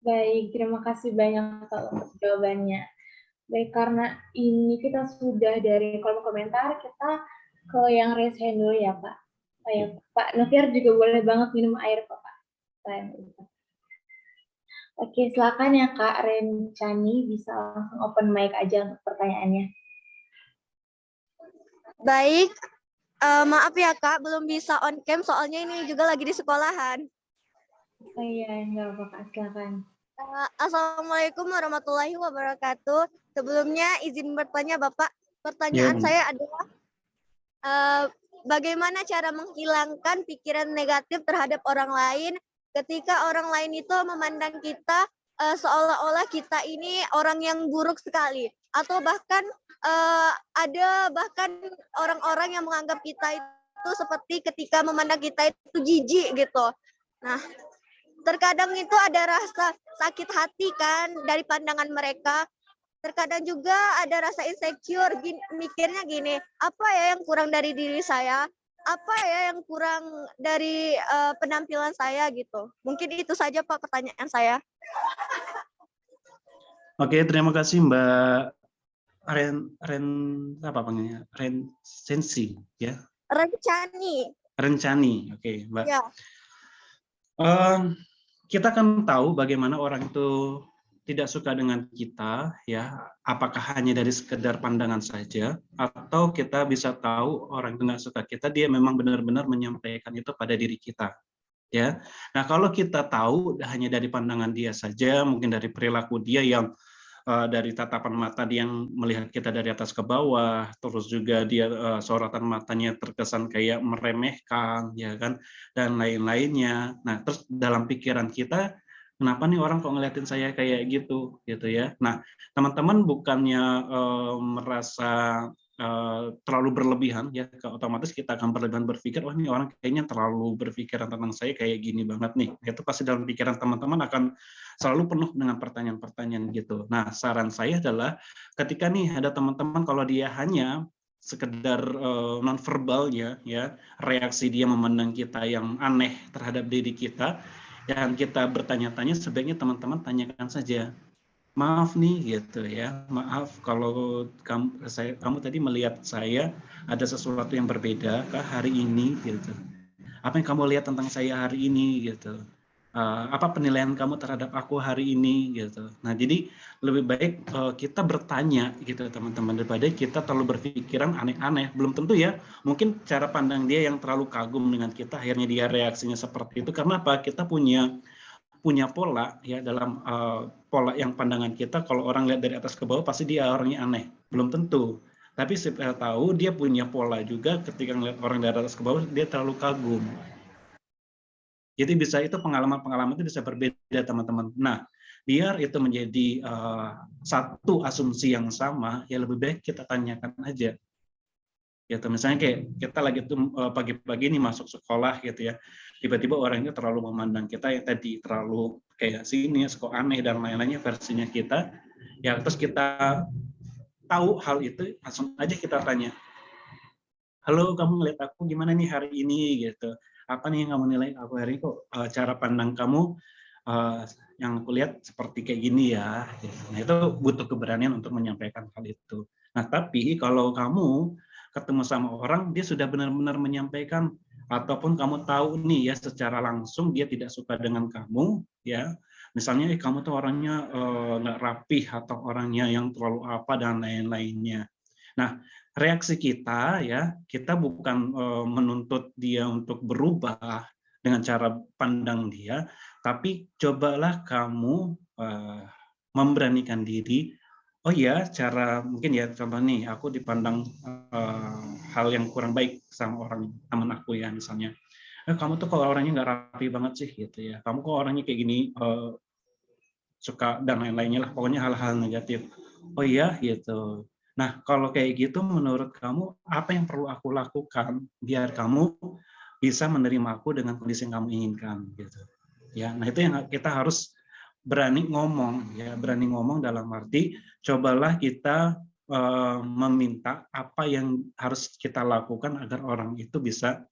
Speaker 2: Baik, terima kasih banyak Pak untuk jawabannya. Baik, karena ini kita sudah dari kolom komentar, kita ke yang raise hand dulu ya Pak. Pak Noviar juga boleh banget minum air Pak. Oke, silakan ya Kak Rencani, bisa langsung open mic aja untuk pertanyaannya.
Speaker 4: Baik, maaf ya Kak, belum bisa on cam soalnya ini juga lagi di sekolahan.
Speaker 2: Oh iya, enggak apa Kak, silakan.
Speaker 4: Assalamualaikum warahmatullahi wabarakatuh. Sebelumnya izin bertanya Bapak, pertanyaan saya adalah bagaimana cara menghilangkan pikiran negatif terhadap orang lain ketika orang lain itu memandang kita seolah-olah kita ini orang yang buruk sekali, atau bahkan ada bahkan orang-orang yang menganggap kita itu seperti ketika memandang kita itu jijik gitu. Nah, terkadang itu ada rasa sakit hati kan dari pandangan mereka. Terkadang juga ada rasa insecure, mikirnya gini, apa ya yang kurang dari diri saya? Apa ya yang kurang dari penampilan saya gitu. Mungkin itu saja Pak pertanyaan saya.
Speaker 3: Oke, terima kasih Mbak Sensi ya. Rencani, oke Mbak. Ya. Kita kan tahu bagaimana orang itu tidak suka dengan kita, ya. Apakah hanya dari sekedar pandangan saja, atau kita bisa tahu orang itu nggak suka kita, dia memang benar-benar menyampaikan itu pada diri kita, ya. Nah, kalau kita tahu hanya dari pandangan dia saja, mungkin dari perilaku dia yang dari tatapan mata dia yang melihat kita dari atas ke bawah, terus juga dia sorotan matanya terkesan kayak meremehkan, ya kan, dan lain-lainnya. Nah, terus dalam pikiran kita, kenapa nih orang kok ngeliatin saya kayak gitu ya. Nah, teman-teman bukannya merasa terlalu berlebihan, ya, otomatis kita akan berlebihan berpikir, wah ini orang kayaknya terlalu berpikiran tentang saya kayak gini banget nih. Itu pasti dalam pikiran teman-teman akan selalu penuh dengan pertanyaan-pertanyaan gitu. Nah, saran saya adalah ketika nih ada teman-teman kalau dia hanya sekedar nonverbal ya, reaksi dia memandang kita yang aneh terhadap diri kita, dan kita bertanya-tanya, sebaiknya teman-teman tanyakan saja. Maaf nih gitu ya, maaf kalau kamu tadi melihat saya ada sesuatu yang berbeda kah hari ini gitu. Apa yang kamu lihat tentang saya hari ini gitu. apa penilaian kamu terhadap aku hari ini gitu. Nah, jadi lebih baik kita bertanya gitu teman-teman, daripada kita terlalu berpikiran aneh-aneh. Belum tentu ya, mungkin cara pandang dia yang terlalu kagum dengan kita, akhirnya dia reaksinya seperti itu. Karena apa? Kita punya pola ya, dalam pola yang pandangan kita, kalau orang lihat dari atas ke bawah pasti dia orangnya aneh. Belum tentu. Tapi saya tahu dia punya pola juga, ketika ngeliat orang dari atas ke bawah dia terlalu kagum. Jadi bisa, itu pengalaman-pengalaman itu bisa berbeda teman-teman. Nah, biar itu menjadi satu asumsi yang sama, ya lebih baik kita tanyakan aja. Gitu, misalnya kayak kita lagi tuh pagi-pagi nih masuk sekolah gitu ya, tiba-tiba orangnya terlalu memandang kita yang tadi terlalu kayak sini, kok aneh dan lain-lainnya versinya kita, ya terus kita tahu hal itu, langsung aja kita tanya, halo, kamu ngeliat aku gimana nih hari ini gitu, apa nih yang kamu nilai aku hari ini, kok cara pandang kamu yang aku lihat seperti kayak gini ya gitu. Nah, itu butuh keberanian untuk menyampaikan hal itu. Nah, tapi kalau kamu ketemu sama orang, dia sudah benar-benar menyampaikan, ataupun kamu tahu nih ya secara langsung dia tidak suka dengan kamu ya, misalnya kamu tuh orangnya nggak rapih, atau orangnya yang terlalu apa dan lain-lainnya. Nah, reaksi kita ya, kita bukan menuntut dia untuk berubah dengan cara pandang dia, tapi cobalah kamu memberanikan diri. Oh ya, cara mungkin ya, contoh nih, aku dipandang hal yang kurang baik sama orang teman aku ya, misalnya, kamu tuh kok orangnya nggak rapi banget sih gitu ya, kamu kok orangnya kayak gini, suka dan lain-lainnya lah, pokoknya hal-hal negatif. Oh iya gitu. Nah, kalau kayak gitu menurut kamu apa yang perlu aku lakukan biar kamu bisa menerima aku dengan kondisi yang kamu inginkan gitu. Ya, nah itu yang kita harus berani ngomong ya, berani ngomong dalam arti cobalah kita meminta apa yang harus kita lakukan agar orang itu bisa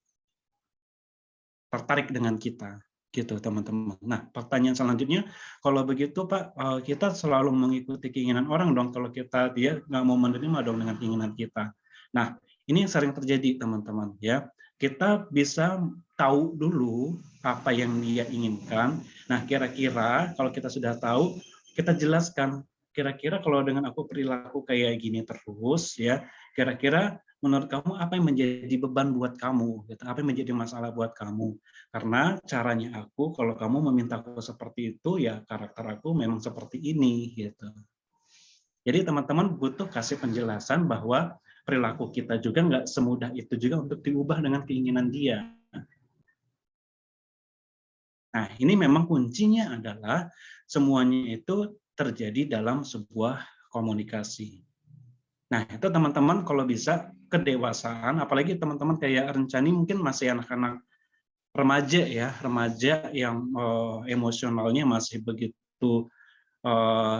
Speaker 3: tertarik dengan kita, gitu teman-teman. Nah, pertanyaan selanjutnya, kalau begitu Pak, kita selalu mengikuti keinginan orang dong, kalau dia nggak mau menerima dong dengan keinginan kita. Nah, ini yang sering terjadi teman-teman ya. Kita bisa tahu dulu apa yang dia inginkan. Nah, kira-kira kalau kita sudah tahu, kita jelaskan, kira-kira kalau dengan aku perilaku kayak gini terus ya, kira-kira menurut kamu apa yang menjadi beban buat kamu? Apa yang menjadi masalah buat kamu? Karena caranya aku, kalau kamu memintaku seperti itu, ya karakter aku memang seperti ini, gitu. Jadi teman-teman butuh kasih penjelasan bahwa perilaku kita juga nggak semudah itu juga untuk diubah dengan keinginan dia. Nah, ini memang kuncinya adalah semuanya itu terjadi dalam sebuah komunikasi. Nah, itu teman-teman kalau bisa kedewasaan, apalagi teman-teman kayak Rencani mungkin masih anak-anak remaja ya, remaja yang emosionalnya masih begitu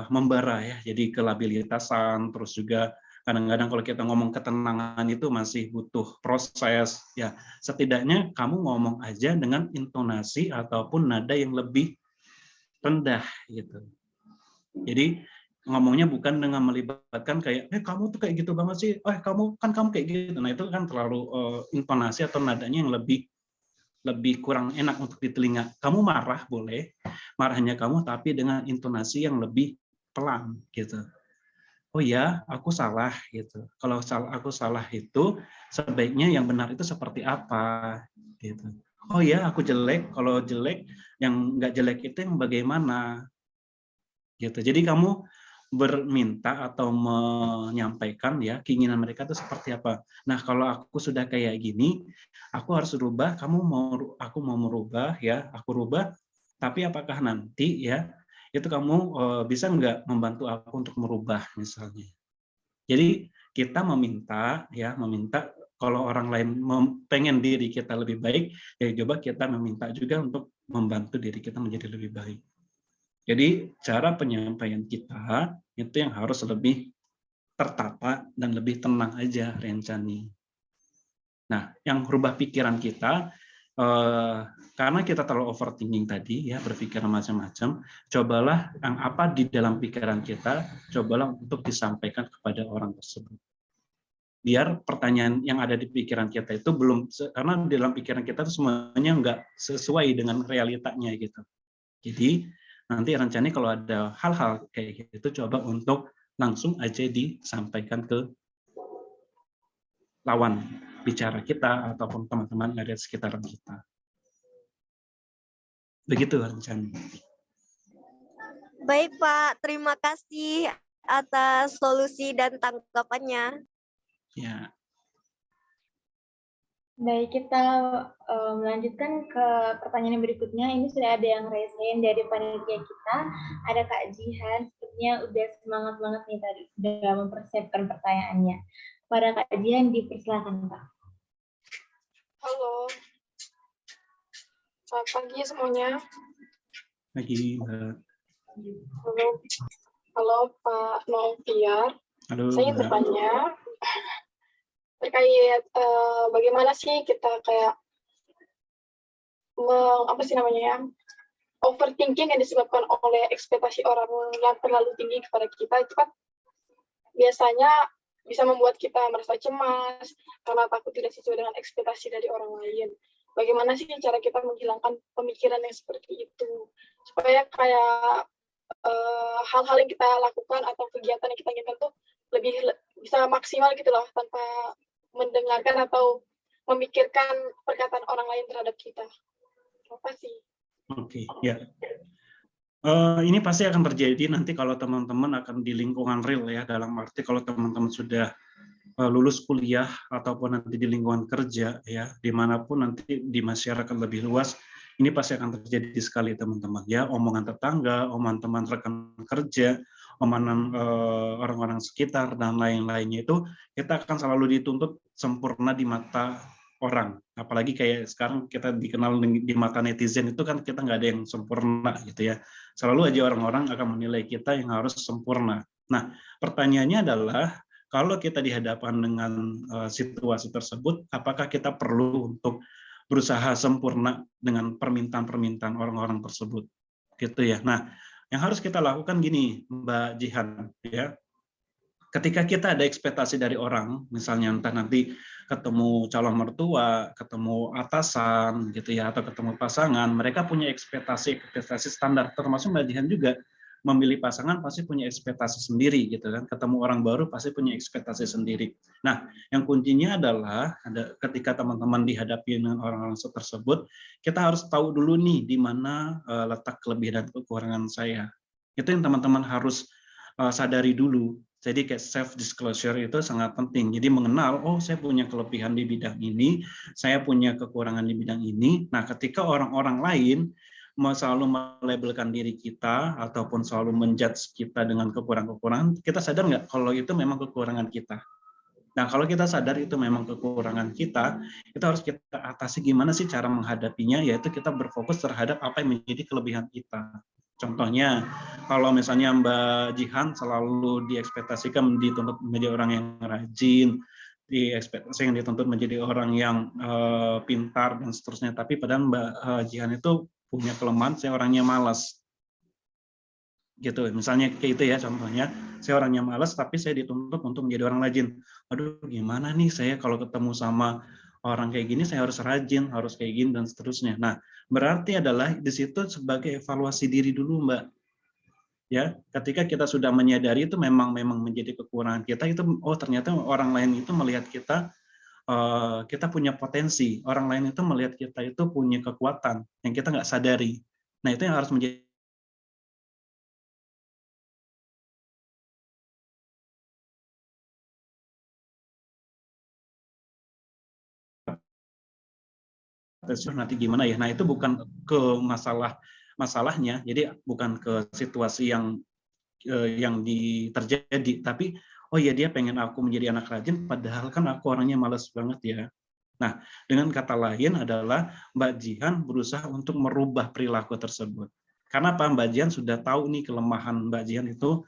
Speaker 3: membara ya, jadi kelabilitasan, terus juga kadang-kadang kalau kita ngomong ketenangan itu masih butuh proses ya. Setidaknya kamu ngomong aja dengan intonasi ataupun nada yang lebih rendah gitu. Jadi ngomongnya bukan dengan melibatkan kayak, kamu tuh kayak gitu banget sih, kamu kayak gitu. Nah itu kan terlalu intonasi atau nadanya yang lebih kurang enak untuk di telinga. Kamu marah boleh, marahnya kamu tapi dengan intonasi yang lebih pelan gitu. Oh ya, aku salah gitu. Kalau aku salah itu sebaiknya yang benar itu seperti apa gitu. Oh ya, aku jelek. Kalau jelek, yang nggak jelek itu yang bagaimana gitu. Jadi kamu berminta atau menyampaikan ya keinginan mereka itu seperti apa. Nah, kalau aku sudah kayak gini, aku harus rubah, aku mau merubah ya, aku rubah, tapi apakah nanti ya itu kamu bisa nggak membantu aku untuk merubah misalnya. Jadi kita meminta kalau orang lain pengen diri kita lebih baik, ya coba kita meminta juga untuk membantu diri kita menjadi lebih baik. Jadi cara penyampaian kita itu yang harus lebih tertata dan lebih tenang aja, Rencani. Nah, yang rubah pikiran kita, karena kita terlalu overthinking tadi, ya berpikir macam-macam, cobalah yang apa di dalam pikiran kita, cobalah untuk disampaikan kepada orang tersebut. Biar pertanyaan yang ada di pikiran kita itu karena di dalam pikiran kita itu semuanya nggak sesuai dengan realitanya gitu. Jadi nanti rencananya kalau ada hal-hal kayak gitu coba untuk langsung aja disampaikan ke lawan bicara kita ataupun teman-teman yang ada di sekitaran kita. Begitu rencananya.
Speaker 4: Baik Pak, terima kasih atas solusi dan tanggapannya.
Speaker 3: Ya,
Speaker 2: Baik, kita melanjutkan ke pertanyaan yang berikutnya. Ini sudah ada yang raise hand dari panitia kita. Ada Kak Jihan, sepertinya udah semangat banget nih tadi, udah mempersiapkan pertanyaannya. Pada Kak Jihan, dipersilakan Kak.
Speaker 5: Halo, selamat pagi semuanya.
Speaker 3: lagi Mbak.
Speaker 5: Halo, halo Pak Noviar.
Speaker 3: Halo
Speaker 5: Saya ingin
Speaker 3: Mbak.
Speaker 5: bertanya terkait bagaimana sih kita kayak apa sih namanya ya, overthinking yang disebabkan oleh ekspektasi orang yang terlalu tinggi kepada kita itu kan biasanya bisa membuat kita merasa cemas karena takut tidak sesuai dengan ekspektasi dari orang lain. Bagaimana sih cara kita menghilangkan pemikiran yang seperti itu supaya kayak hal-hal yang kita lakukan atau kegiatan yang kita inginkan tuh lebih bisa maksimal gitu loh tanpa mendengarkan atau memikirkan perkataan orang lain terhadap kita. Terima kasih.
Speaker 3: Oke, ya. Ini pasti akan terjadi nanti kalau teman-teman akan di lingkungan real ya, dalam arti kalau teman-teman sudah lulus kuliah ataupun nanti di lingkungan kerja ya, dimanapun nanti di masyarakat lebih luas, ini pasti akan terjadi sekali teman-teman ya, omongan tetangga, omongan teman rekan kerja, omongan orang-orang sekitar dan lain-lainnya itu kita akan selalu dituntut sempurna di mata orang, apalagi kayak sekarang kita dikenal di mata netizen itu kan kita nggak ada yang sempurna gitu ya, selalu aja orang-orang akan menilai kita yang harus sempurna. Nah, pertanyaannya adalah kalau kita dihadapkan dengan situasi tersebut, apakah kita perlu untuk berusaha sempurna dengan permintaan-permintaan orang-orang tersebut, gitu ya. Nah, yang harus kita lakukan gini, Mbak Jihan, ya. Ketika kita ada ekspektasi dari orang, misalnya entah nanti ketemu calon mertua, ketemu atasan, gitu ya, atau ketemu pasangan, mereka punya ekspektasi standar, termasuk Mbak Jihan juga memilih pasangan pasti punya ekspektasi sendiri, gitu kan. Ketemu orang baru pasti punya ekspektasi sendiri. Nah, yang kuncinya adalah ketika teman-teman dihadapi dengan orang-orang tersebut, kita harus tahu dulu nih di mana letak kelebihan dan kekurangan saya. Itu yang teman-teman harus sadari dulu. Jadi kayak self disclosure itu sangat penting. Jadi mengenal, oh saya punya kelebihan di bidang ini, saya punya kekurangan di bidang ini. Nah, ketika orang-orang lain mau selalu melabelkan diri kita ataupun selalu menjudge kita dengan kekurangan-kekurangan, kita sadar nggak kalau itu memang kekurangan kita. Nah, kalau kita sadar itu memang kekurangan kita, itu harus kita atasi gimana sih cara menghadapinya, yaitu kita berfokus terhadap apa yang menjadi kelebihan kita. Contohnya, kalau misalnya Mbak Jihan selalu diekspektasikan dituntut menjadi orang yang rajin, diekspektasikan dituntut menjadi orang yang pintar dan seterusnya, tapi padahal Mbak Jihan itu punya kelemahan, saya orangnya malas. Gitu, misalnya kayak itu ya contohnya, saya orangnya malas tapi saya dituntut untuk menjadi orang rajin. Aduh, gimana nih saya kalau ketemu sama orang kayak gini saya harus rajin, harus kayak gini dan seterusnya. Nah, berarti adalah di situ sebagai evaluasi diri dulu, Mbak. Ya, ketika kita sudah menyadari itu memang menjadi kekurangan kita, itu oh ternyata orang lain itu melihat kita kita punya potensi, orang lain itu melihat kita itu punya kekuatan yang kita nggak sadari. Nah, itu yang harus menjadi nanti gimana ya. Nah, itu bukan ke masalahnya, jadi bukan ke situasi yang terjadi, tapi oh ya dia pengen aku menjadi anak rajin, padahal kan aku orangnya malas banget ya. Nah, dengan kata lain adalah Mbak Jihan berusaha untuk merubah perilaku tersebut. Karena apa? Mbak Jihan sudah tahu nih kelemahan Mbak Jihan itu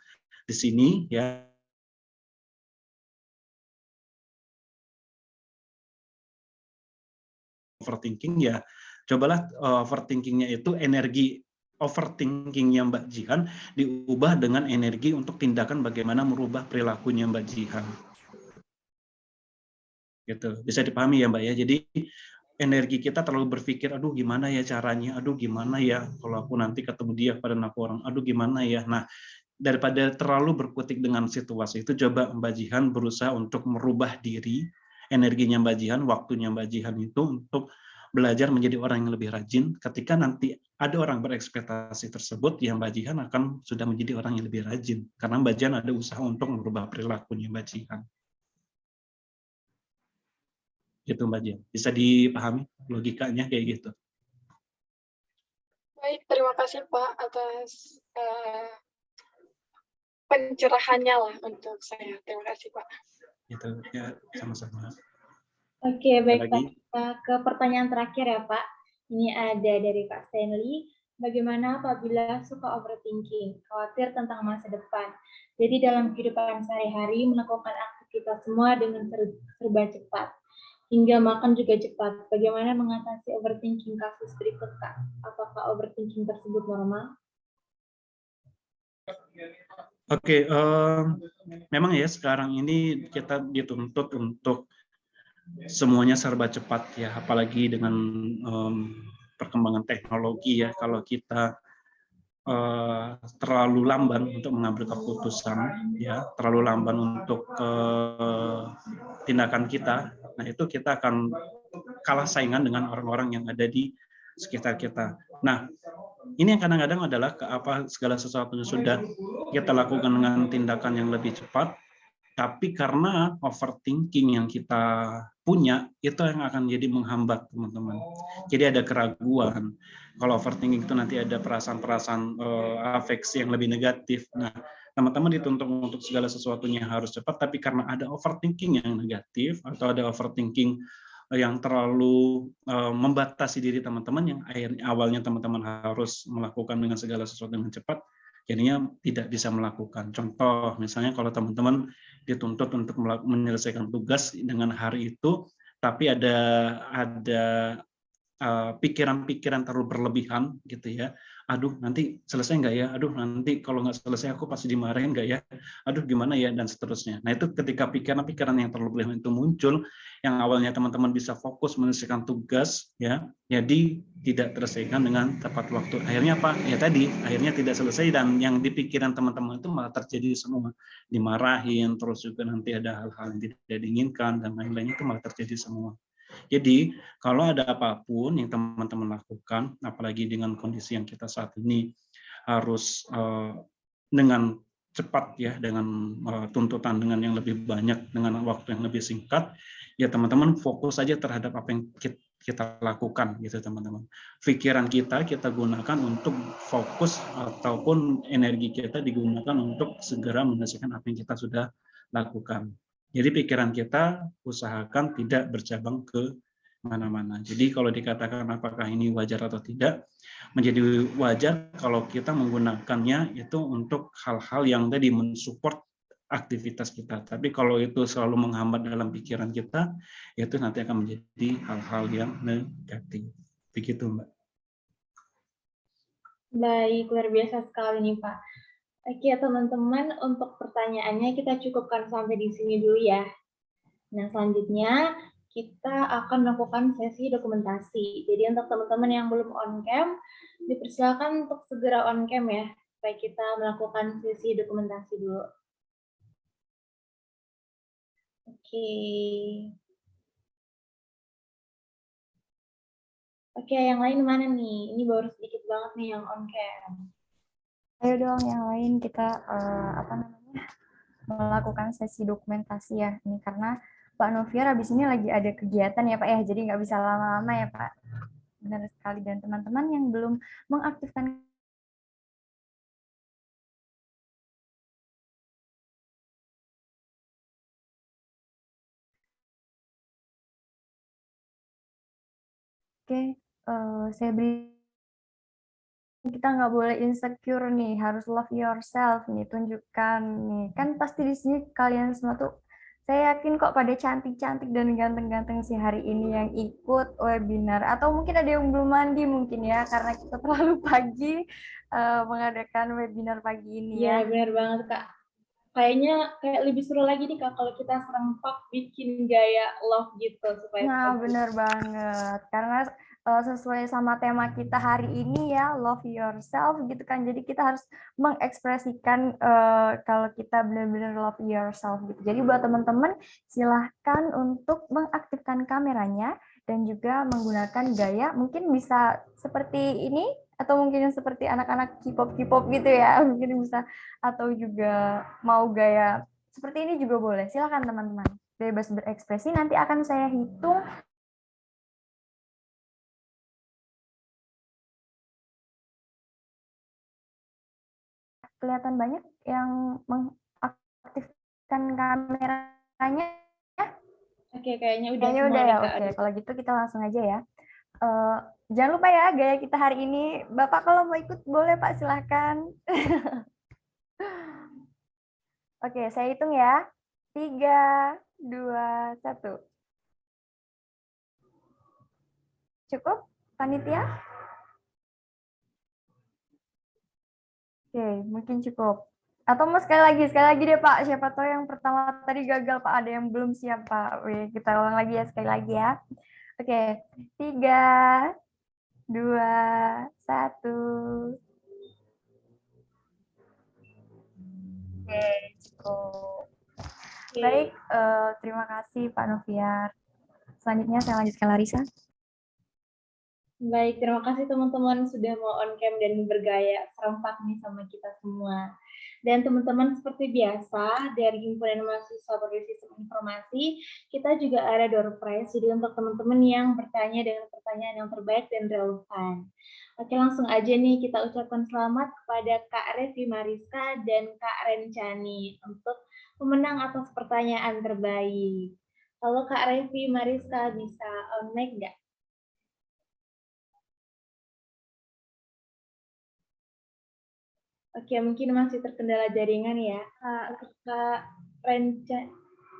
Speaker 3: di sini ya. Overthinking ya, cobalah overthinkingnya itu energi overthinkingnya Mbak Jihan diubah dengan energi untuk tindakan bagaimana merubah perilakunya Mbak Jihan. Gitu, bisa dipahami ya Mbak ya. Jadi energi kita terlalu berpikir, aduh gimana ya caranya, aduh gimana ya kalau aku nanti ketemu dia pada aku orang, aduh gimana ya. Nah, daripada terlalu berkutik dengan situasi itu, coba Mbak Jihan berusaha untuk merubah diri, energinya Mbak Jihan, waktunya Mbak Jihan itu untuk belajar menjadi orang yang lebih rajin. Ketika nanti ada orang berekspektasi tersebut, ya Mbak Jihan akan sudah menjadi orang yang lebih rajin. Karena Mbak Jihan ada usaha untuk merubah perilakunya Mbak Jihan. Gitu Mbak Jihan. Bisa dipahami logikanya kayak gitu.
Speaker 5: Baik, terima kasih Pak atas pencerahannya lah untuk saya. Terima kasih Pak.
Speaker 3: Gitu ya, sama-sama.
Speaker 2: Oke, baik
Speaker 3: lagi?
Speaker 2: Pak. Kita ke pertanyaan terakhir ya Pak. Ini ada dari Pak Stanley. Bagaimana apabila suka overthinking, khawatir tentang masa depan? Jadi dalam kehidupan sehari-hari melakukan aktivitas semua dengan serba cepat. Hingga makan juga cepat. Bagaimana mengatasi overthinking kasus berikut, Kak? Apakah overthinking tersebut normal?
Speaker 3: Oke, memang ya sekarang ini kita dituntut untuk semuanya serba cepat ya, apalagi dengan perkembangan teknologi ya. Kalau kita terlalu lamban untuk mengambil keputusan ya, terlalu lamban untuk tindakan kita, nah itu kita akan kalah saingan dengan orang-orang yang ada di sekitar kita. Nah, ini yang kadang-kadang adalah segala sesuatunya sudah kita lakukan dengan tindakan yang lebih cepat, tapi karena overthinking yang kita punya, itu yang akan jadi menghambat teman-teman. Jadi ada keraguan. Kalau overthinking itu nanti ada perasaan-perasaan afeksi yang lebih negatif. Nah, teman-teman dituntut untuk segala sesuatunya harus cepat, tapi karena ada overthinking yang negatif, atau ada overthinking yang terlalu membatasi diri teman-teman, yang awalnya teman-teman harus melakukan dengan segala sesuatu dengan cepat, jadinya tidak bisa melakukan. Contoh, misalnya kalau teman-teman dituntut untuk menyelesaikan tugas dengan hari itu, tapi ada pikiran-pikiran terlalu berlebihan gitu ya. Aduh nanti selesai nggak ya? Aduh nanti kalau nggak selesai aku pasti dimarahin nggak ya? Aduh gimana ya? Dan seterusnya. Nah itu ketika pikiran-pikiran yang terlalu berlebihan itu muncul, yang awalnya teman-teman bisa fokus menyelesaikan tugas ya, jadi tidak terselesaikan dengan tepat waktu. Akhirnya apa? Ya tadi, akhirnya tidak selesai, dan yang di pikiran teman-teman itu malah terjadi semua. Dimarahin, terus juga nanti ada hal-hal yang tidak diinginkan, dan lain-lainnya itu malah terjadi semua. Jadi, kalau ada apapun yang teman-teman lakukan, apalagi dengan kondisi yang kita saat ini harus dengan cepat ya, dengan tuntutan dengan yang lebih banyak, dengan waktu yang lebih singkat, ya teman-teman fokus saja terhadap apa yang kita lakukan gitu teman-teman. Pikiran kita gunakan untuk fokus, ataupun energi kita digunakan untuk segera menyelesaikan apa yang kita sudah lakukan. Jadi pikiran kita usahakan tidak bercabang ke mana-mana. Jadi kalau dikatakan apakah ini wajar atau tidak, menjadi wajar kalau kita menggunakannya itu untuk hal-hal yang tadi mensupport aktivitas kita. Tapi kalau itu selalu menghambat dalam pikiran kita, itu nanti akan menjadi hal-hal yang negatif. Begitu, Mbak.
Speaker 2: Baik, luar biasa sekali nih, Pak. Oke, teman-teman, untuk pertanyaannya kita cukupkan sampai di sini dulu ya. Nah, selanjutnya kita akan melakukan sesi dokumentasi. Jadi untuk teman-teman yang belum on cam, dipersilakan untuk segera on cam ya, supaya kita melakukan sesi dokumentasi dulu. Oke. Oke, yang lain mana nih? Ini baru sedikit banget nih yang on cam.
Speaker 1: Ayo dong yang lain kita melakukan sesi dokumentasi ya. Ini karena Pak Noviar habis ini lagi ada kegiatan ya Pak ya, jadi nggak bisa lama-lama ya Pak. Benar sekali, dan teman-teman yang belum mengaktifkan saya beri, kita nggak boleh insecure nih, harus love yourself nih, tunjukkan nih, kan pasti di sini kalian semua tuh, saya yakin kok pada cantik-cantik dan ganteng-ganteng sih hari ini yang ikut webinar, atau mungkin ada yang belum mandi mungkin ya, karena kita terlalu pagi mengadakan webinar pagi ini ya.
Speaker 2: Iya, benar banget Kak. Kayaknya kayak lebih seru lagi nih Kak kalau kita serempak bikin gaya love gitu supaya
Speaker 1: Nah,
Speaker 2: bagus.
Speaker 1: bener banget. Karena sesuai sama tema kita hari ini ya, love yourself gitu kan. Jadi kita harus mengekspresikan kalau kita benar-benar love yourself gitu. Jadi buat teman-teman silahkan untuk mengaktifkan kameranya dan juga menggunakan gaya mungkin bisa seperti ini atau mungkin seperti anak-anak K-pop gitu ya. Mungkin bisa atau juga mau gaya seperti ini juga boleh. Silahkan teman-teman. Bebas berekspresi, nanti akan saya hitung kelihatan banyak yang mengaktifkan kameranya.
Speaker 2: Oke, kayaknya udah
Speaker 1: Kayaknya
Speaker 2: semua
Speaker 1: udah
Speaker 2: nih
Speaker 1: ya,
Speaker 2: Kak.
Speaker 1: oke. Kalau gitu kita langsung aja ya. Jangan lupa ya gaya kita hari ini. Bapak kalau mau ikut boleh Pak, silahkan. Oke, saya hitung ya. 3, 2, 1. Cukup, panitia? Oke, mungkin cukup. Atau mau sekali lagi deh Pak. Siapa tahu yang pertama tadi gagal Pak, ada yang belum siap Pak. Oke, kita ulang lagi ya, sekali lagi ya. Oke, 3, 2, 1. Oke, cukup. Baik, terima kasih Pak Noviar. Selanjutnya saya lanjutkan Larissa.
Speaker 2: Baik, terima kasih teman-teman sudah mau on cam dan bergaya serempak nih sama kita semua. Dan teman-teman seperti biasa dari Himpunan Mahasiswa Berbasis Sistem Informasi, kita juga ada door prize. Jadi untuk teman-teman yang bertanya dengan pertanyaan yang terbaik dan relevan. Oke, langsung aja nih kita ucapkan selamat kepada Kak Revi Mariska dan Kak Rencani untuk pemenang atas pertanyaan terbaik. Kalau Kak Revi Mariska bisa on mic nggak? Oke, mungkin masih terkendala jaringan ya.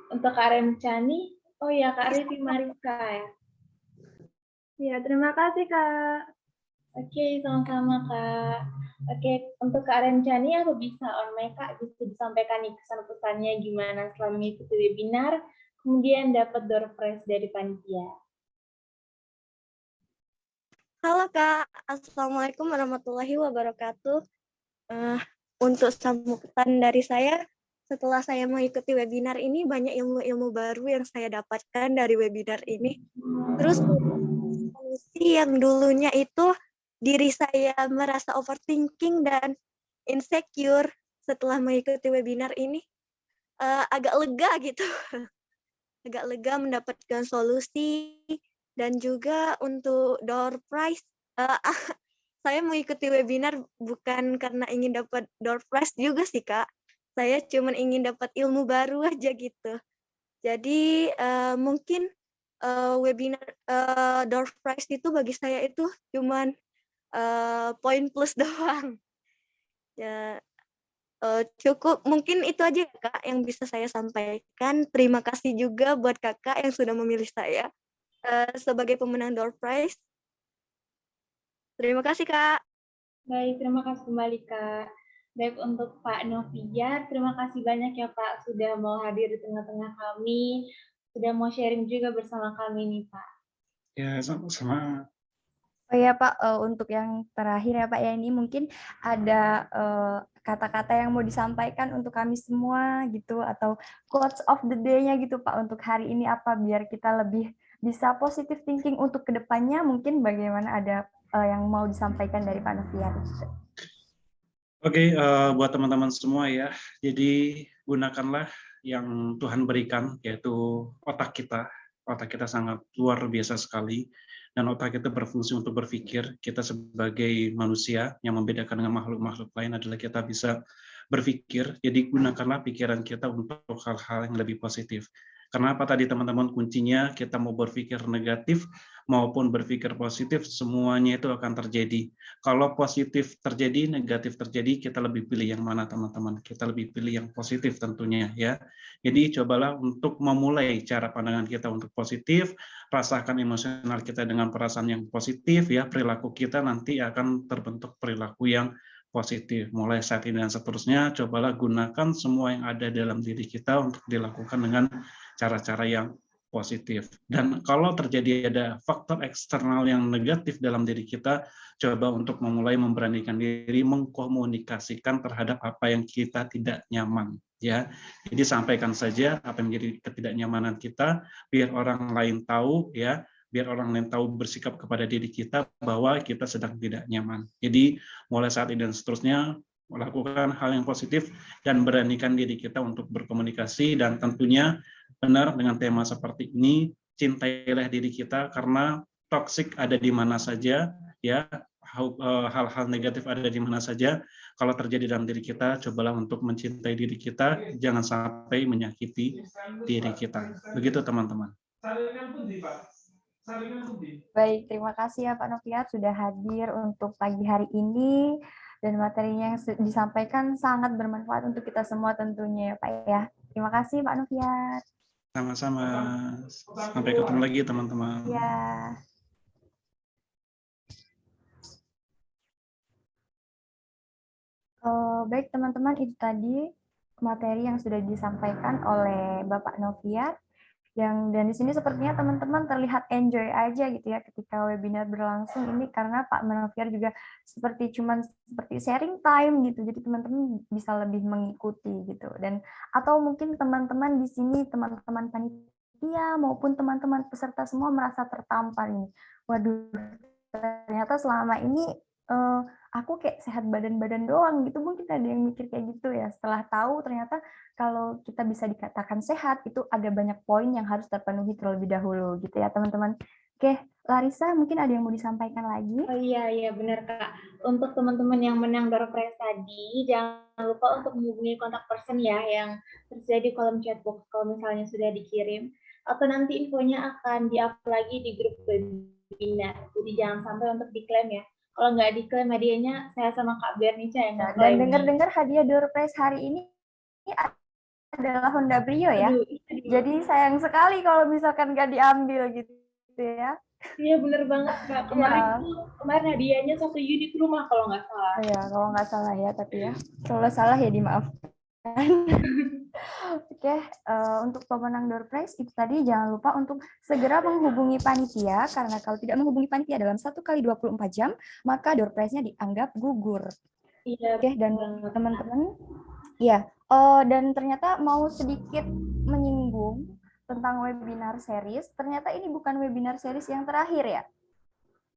Speaker 2: Untuk Kak Rencani, oh ya Kak Revi Mariska ya.
Speaker 6: Ya, terima kasih Kak.
Speaker 2: Oke, sama-sama Kak. Oke, untuk Kak Rencani aku bisa on mic Kak, bisa disampaikan nih kesan-pesannya gimana setelah mengikuti webinar, kemudian dapat door prize dari panitia.
Speaker 4: Halo Kak, Assalamualaikum warahmatullahi wabarakatuh. Untuk sambutan dari saya, setelah saya mengikuti webinar ini, banyak ilmu-ilmu baru yang saya dapatkan dari webinar ini. Terus, solusi yang dulunya itu diri saya merasa overthinking dan insecure setelah mengikuti webinar ini, agak lega gitu. Agak lega mendapatkan solusi, dan juga untuk door prize, saya mengikuti webinar bukan karena ingin dapat door prize juga sih, Kak. Saya cuma ingin dapat ilmu baru aja gitu. Jadi mungkin webinar door prize itu bagi saya itu cuman poin plus doang. Ya, cukup mungkin itu aja Kak yang bisa saya sampaikan. Terima kasih juga buat Kakak yang sudah memilih saya sebagai pemenang door prize. Terima kasih Kak.
Speaker 2: Baik, terima kasih kembali Kak. Baik, untuk Pak Noviar, terima kasih banyak ya Pak sudah mau hadir di tengah-tengah kami, sudah mau sharing juga bersama kami nih Pak.
Speaker 3: Ya, sama-sama.
Speaker 1: Oh ya Pak, untuk yang terakhir ya Pak ya, ini mungkin ada kata-kata yang mau disampaikan untuk kami semua gitu, atau quotes of the day-nya gitu Pak, untuk hari ini apa, biar kita lebih bisa positive thinking untuk kedepannya, mungkin bagaimana, ada yang mau disampaikan dari Pak Noviar.
Speaker 3: Oke, buat teman-teman semua ya, jadi gunakanlah yang Tuhan berikan, yaitu otak kita. Otak kita sangat luar biasa sekali, dan otak kita berfungsi untuk berpikir. Kita sebagai manusia, yang membedakan dengan makhluk-makhluk lain adalah kita bisa berpikir, jadi gunakanlah pikiran kita untuk hal-hal yang lebih positif. Kenapa tadi teman-teman, kuncinya kita mau berpikir negatif maupun berpikir positif, semuanya itu akan terjadi. Kalau positif terjadi, negatif terjadi, kita lebih pilih yang mana teman-teman? Kita lebih pilih yang positif tentunya ya. Jadi cobalah untuk memulai cara pandangan kita untuk positif, rasakan emosional kita dengan perasaan yang positif ya, perilaku kita nanti akan terbentuk perilaku yang positif. Mulai saat ini dan seterusnya, cobalah gunakan semua yang ada dalam diri kita untuk dilakukan dengan cara-cara yang positif. Dan kalau terjadi ada faktor eksternal yang negatif dalam diri kita, coba untuk memulai memberanikan diri mengkomunikasikan terhadap apa yang kita tidak nyaman. Ya, jadi sampaikan saja apa yang menjadi ketidaknyamanan kita, biar orang lain tahu, ya, biar orang lain tahu bersikap kepada diri kita bahwa kita sedang tidak nyaman. Jadi mulai saat ini dan seterusnya melakukan hal yang positif dan beranikan diri kita untuk berkomunikasi, dan tentunya benar dengan tema seperti ini, cintailah diri kita karena toksik ada di mana saja, ya, hal-hal negatif ada di mana saja. Kalau terjadi dalam diri kita, cobalah untuk mencintai diri kita, jangan sampai menyakiti diri kita. Begitu teman-teman.
Speaker 1: Baik, terima kasih ya Pak Noviat sudah hadir untuk pagi hari ini, dan materinya yang disampaikan sangat bermanfaat untuk kita semua tentunya ya Pak ya. Terima kasih Pak Noviat.
Speaker 3: Sama-sama. Sampai ketemu lagi teman-teman.
Speaker 1: Ya. Baik teman-teman, itu tadi materi yang sudah disampaikan oleh Bapak Noviat. Dan di sini sepertinya teman-teman terlihat enjoy aja gitu ya ketika webinar berlangsung ini, karena Pak Noviat juga seperti sharing time gitu, jadi teman-teman bisa lebih mengikuti gitu. Dan atau mungkin teman-teman di sini, teman-teman panitia maupun teman-teman peserta semua merasa tertampar ini. Waduh, ternyata selama ini aku kayak sehat badan-badan doang gitu, mungkin ada yang mikir kayak gitu ya, setelah tahu ternyata kalau kita bisa dikatakan sehat itu ada banyak poin yang harus terpenuhi terlebih dahulu gitu ya teman-teman. Oke, Larissa mungkin ada yang mau disampaikan lagi?
Speaker 2: Oh iya benar Kak. Untuk teman-teman yang menang door prize tadi, jangan lupa untuk menghubungi kontak person ya yang tersedia di kolom chat box kalau misalnya sudah dikirim, atau nanti infonya akan di-up lagi di grup webinar. Jadi jangan sampai untuk diklaim ya. Kalau nggak diklaim hadiahnya, saya sama Kak Bernica yang nggak
Speaker 1: Dan dengar-dengar hadiah door prize hari ini adalah Honda Brio ya. Jadi sayang sekali kalau misalkan nggak diambil gitu ya.
Speaker 2: Iya bener banget Kak. Kemarin hadiahnya 1 unit rumah kalau nggak salah.
Speaker 1: Iya, kalau nggak salah ya, tapi ya kalau salah ya dimaafkan. Oke, untuk pemenang door prize itu tadi jangan lupa untuk segera menghubungi panitia, karena kalau tidak menghubungi panitia dalam 1 kali 24 jam, maka door prize-nya dianggap gugur.
Speaker 2: Iya.
Speaker 1: Oke, dan teman-teman, ya, dan ternyata mau sedikit menyinggung tentang webinar series, ternyata ini bukan webinar series yang terakhir ya?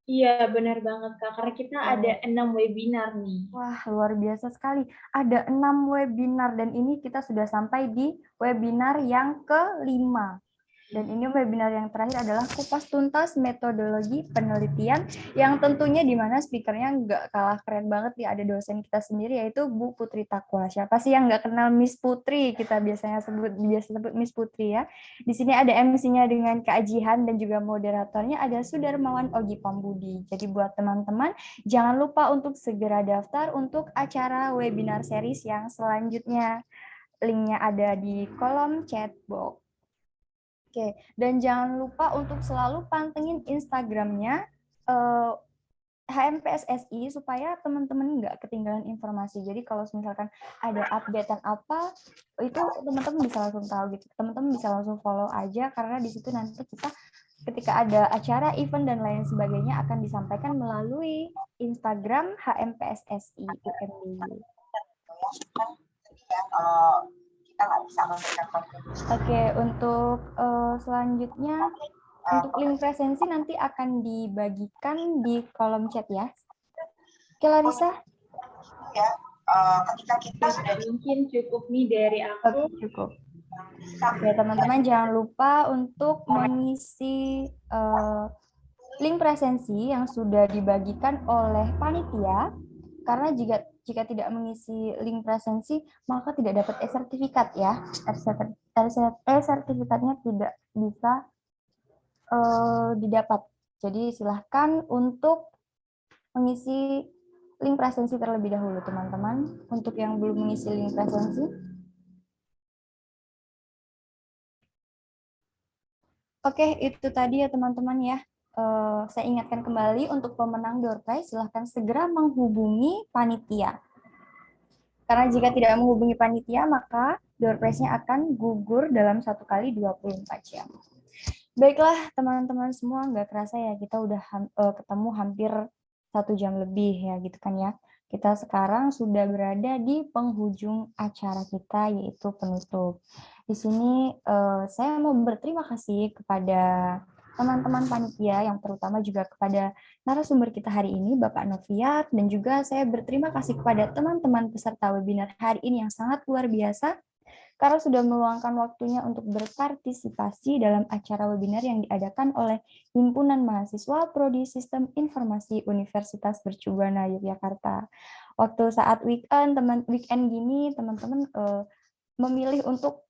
Speaker 2: Iya, benar banget Kak, karena kita ada 6 webinar nih.
Speaker 1: Wah, luar biasa sekali. Ada 6 webinar, dan ini kita sudah sampai di webinar yang ke-5. Dan ini webinar yang terakhir adalah kupas tuntas metodologi penelitian, yang tentunya di mana speakernya nggak kalah keren banget nih, ada dosen kita sendiri yaitu Bu Putri Takwa. Siapa sih yang nggak kenal Miss Putri? Kita biasa sebut Miss Putri ya. Di sini ada MC-nya dengan Kak Jihan, dan juga moderatornya ada Sudarmawan Ogi Pambudi. Jadi buat teman-teman jangan lupa untuk segera daftar untuk acara webinar series yang selanjutnya. Linknya ada di kolom chat box. Oke, dan jangan lupa untuk selalu pantengin Instagramnya HMPSSI supaya teman-teman nggak ketinggalan informasi. Jadi kalau misalkan ada update-an apa, itu teman-teman bisa langsung tahu gitu. Teman-teman bisa langsung follow aja, karena di situ nanti kita ketika ada acara, event, dan lain sebagainya akan disampaikan melalui Instagram HMPSSI UMD. Oke, untuk selanjutnya, untuk link presensi nanti akan dibagikan di kolom chat ya. Oke, Larissa?
Speaker 2: Ya, ketika kita sudah mungkin cukup nih dari aku.
Speaker 1: Oke, cukup. Oke, teman-teman jangan lupa untuk mengisi link presensi yang sudah dibagikan oleh panitia, karena jika tidak mengisi link presensi, maka tidak dapat e-sertifikat ya. E-sertifikatnya tidak bisa didapat. Jadi silahkan untuk mengisi link presensi terlebih dahulu, teman-teman. Untuk yang belum mengisi link presensi. Oke, itu tadi ya teman-teman ya. Saya ingatkan kembali untuk pemenang door prize, silahkan segera menghubungi panitia. Karena jika tidak menghubungi panitia, maka door prize-nya akan gugur dalam 1 kali 24 jam. Baiklah teman-teman semua, nggak kerasa ya kita udah ketemu hampir 1 jam lebih ya gitu kan ya. Kita sekarang sudah berada di penghujung acara kita, yaitu penutup. Di sini saya mau berterima kasih kepada teman-teman panitia, yang terutama juga kepada narasumber kita hari ini, Bapak Noviat, dan juga saya berterima kasih kepada teman-teman peserta webinar hari ini yang sangat luar biasa, karena sudah meluangkan waktunya untuk berpartisipasi dalam acara webinar yang diadakan oleh Himpunan Mahasiswa Prodi Sistem Informasi Universitas Mercubuana Yogyakarta. Waktu saat weekend gini, teman-teman memilih untuk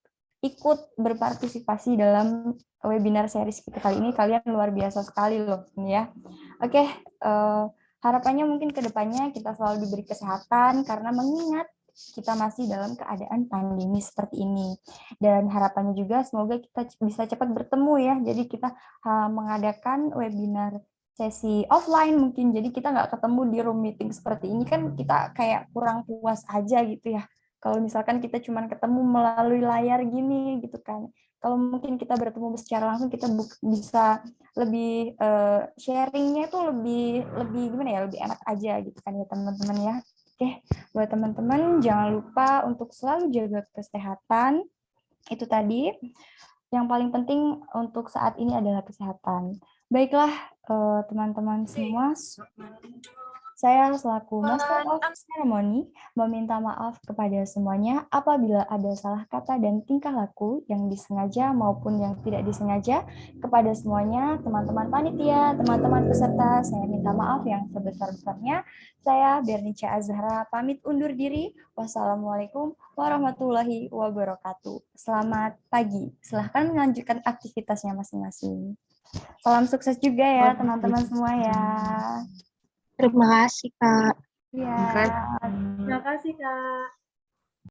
Speaker 1: ikut berpartisipasi dalam webinar series kita kali ini. Kalian luar biasa sekali loh ya. Oke, harapannya mungkin ke depannya kita selalu diberi kesehatan, karena mengingat kita masih dalam keadaan pandemi seperti ini. Dan harapannya juga semoga kita bisa cepat bertemu ya. Jadi kita mengadakan webinar sesi offline mungkin. Jadi kita nggak ketemu di room meeting seperti ini, kan kita kayak kurang puas aja gitu ya. Kalau misalkan kita cuma ketemu melalui layar gini gitu kan. Kalau mungkin kita bertemu secara langsung, kita bisa lebih sharingnya itu lebih gimana ya, lebih enak aja gitu kan ya teman-teman ya. Oke, buat teman-teman jangan lupa untuk selalu jaga kesehatan. Itu tadi yang paling penting untuk saat ini adalah kesehatan. Baiklah teman-teman semua, saya selaku Master of Ceremony meminta maaf kepada semuanya apabila ada salah kata dan tingkah laku yang disengaja maupun yang tidak disengaja. Kepada semuanya, teman-teman panitia, teman-teman peserta, saya minta maaf yang sebesar-besarnya. Saya Bernica Azhara pamit undur diri. Wassalamualaikum warahmatullahi wabarakatuh. Selamat pagi. Silahkan melanjutkan aktivitasnya masing-masing. Salam sukses juga ya teman-teman semua ya.
Speaker 7: Terima kasih, Kak.
Speaker 1: Ya.
Speaker 6: Terima kasih, Kak.